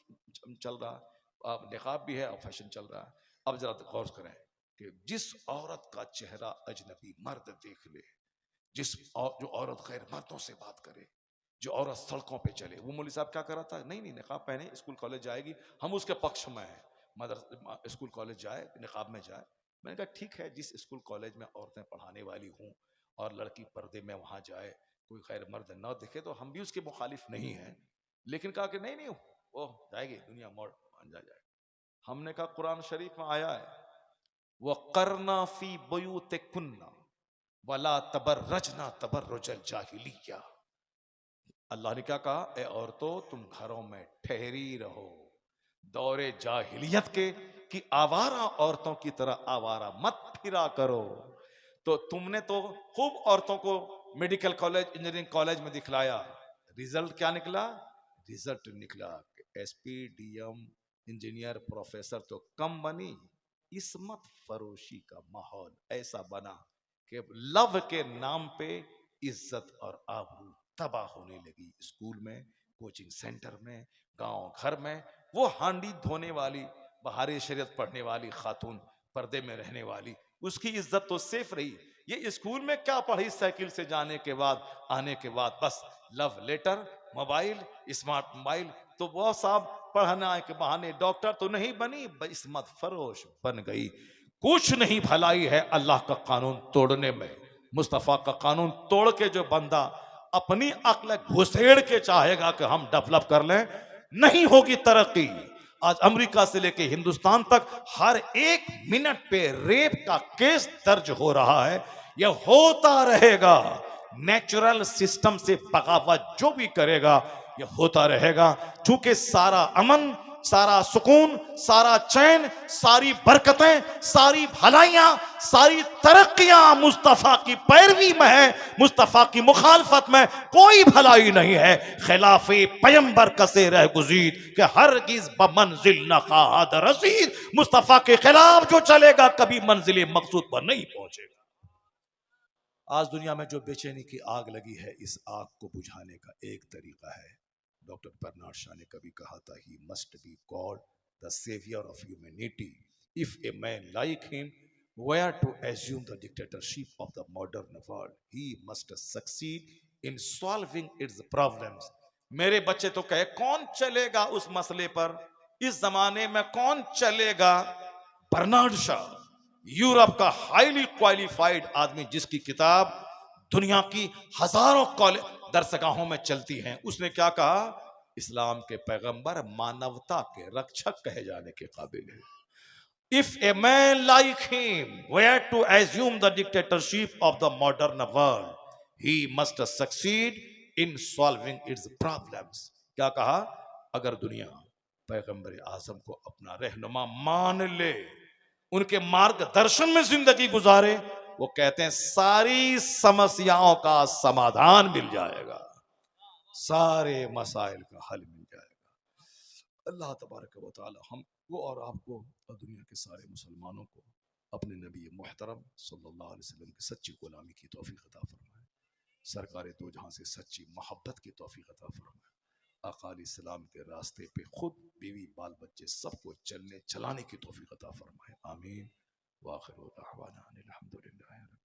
चल रहा है, निकाब भी है और फैशन चल रहा है। अब जरा गौर करें कि जिस औरत का चेहरा अजनबी मर्द देख ले, जो औरत गैर मर्दों से बात करे, जो औरत सड़कों पे चले। वो मौलवी साहब क्या कर रहा था, नहीं निकाब पहने स्कूल कॉलेज जाएगी, हम उसके पक्ष में हैं। मदर स्कूल कॉलेज जाए, निकाब में जाए। मैंने कहा ठीक है, जिस स्कूल कॉलेज में औरतें पढ़ाने वाली हों और लड़की पर्दे में वहां जाए, कोई गैर मर्द न दिखे, तो हम भी उसके मुखालिफ नहीं हैं। लेकिन कहा कि नहीं वो जाएगी दुनिया मोड़ मान जाए। हमने कहा कुरान शरीफ में आया है, वह करना फी बुयूतिकुन्ना वला तबर्रजना तबर्रुजल जाहिलिया। अल्लाह ने क्या कहा, ए औरतों तुम घरों में ठहरी रहो, दौरे जाहिलियत के कि आवारा औरतों की तरह आवारा मत फिरा करो। तो तुमने तो खूब औरतों को मेडिकल कॉलेज इंजीनियरिंग कॉलेज में दिखलाया, रिजल्ट क्या निकला? रिजल्ट निकला कि एसपी डीएम इंजीनियर प्रोफेसर तो कम बनी, इस्मत फरोशी का माहौल ऐसा बना कि लव के नाम पे इज्जत और आबरू तबाह होने लगी। स्कूल में, कोचिंग सेंटर में, गांव घर में, वो हांडी धोने वाली, बहारे शरीयत पढ़ने वाली खातून, पर्दे में रहने वाली, उसकी इज्जत तो सेफ रही। ये स्कूल में क्या पढ़ी, साइकिल से जाने के बाद आने के बाद बस love letter, mobile, smart mobile. तो वो साहब पढ़ना के बहाने डॉक्टर तो नहीं बनी, इस्मत फरोश बन गई। कुछ नहीं भलाई है अल्लाह का कानून तोड़ने में। मुस्तफा का कानून तोड़ के जो बंदा अपनी अक्ल घुसेड़ के चाहेगा कि हम डेवलप कर लें, नहीं होगी तरक्की। आज अमेरिका से लेके हिंदुस्तान तक हर एक मिनट पे रेप का केस दर्ज हो रहा है। यह होता रहेगा। नेचुरल सिस्टम से बगावत जो भी करेगा यह होता रहेगा। चूंकि सारा अमन, सारा सुकून, सारा चैन, सारी बरकतें, सारी भलाइयां, सारी तरक्कियां मुस्तफा की पैरवी में है, मुस्तफा की मुखालफत में कोई भलाई नहीं है। खिलाफे पैगंबर कसे रह गुजीर कि हरगिज बमंजिल न खाद रसीद। मुस्तफा के खिलाफ जो चलेगा कभी मंजिल मकसूद पर नहीं पहुंचेगा। आज दुनिया में जो बेचैनी की आग लगी है, इस आग को बुझाने का एक तरीका है। डॉक्टर बर्नार्ड शॉ ने कभी कहा था, he must be God the saviour of humanity if a man like him were to assume the dictatorship of the modern world, he must succeed in solving its problems. मेरे बच्चे तो कहे कौन चलेगा उस मसले पर, इस जमाने में कौन चलेगा? बर्नार्ड शॉ, यूरोप का हाईली क्वालिफाइड आदमी, जिसकी किताब दुनिया की हजारों कॉलेज दरसगाहों में चलती हैं, उसने क्या कहा? इस्लाम के पैगंबर मानवता के रक्षक कहे जाने के काबिल है। If a man like him were to assume the dictatorship of the modern world, he must succeed in solving its problems. क्या कहा? अगर दुनिया पैगंबर आजम को अपना रहनुमा मान ले, उनके मार्गदर्शन में जिंदगी गुजारे, वो कहते हैं सारी समस्याओं का समाधान मिल जाएगा, सारे मसाइल का हल मिल जाएगा। अल्लाह तबारक व तआला हमको और आपको और दुनिया के सारे मुसलमानों को अपने नबी मुहतरम सल्लल्लाहु अलैहि वसल्लम की सच्ची गुलामी की तौफीक अता फरमाए, सरकार दो जहां से सच्ची मोहब्बत की तौफीक अता फरमाए, आका अलैहिस्सलाम के रास्ते पे खुद, बीवी, बाल बच्चे बच्चे सबको चलने चलाने की तौफीक अता फरमाए। आमीन। वाखिर दाअवाना अनिल हम्दुलिल्लाह।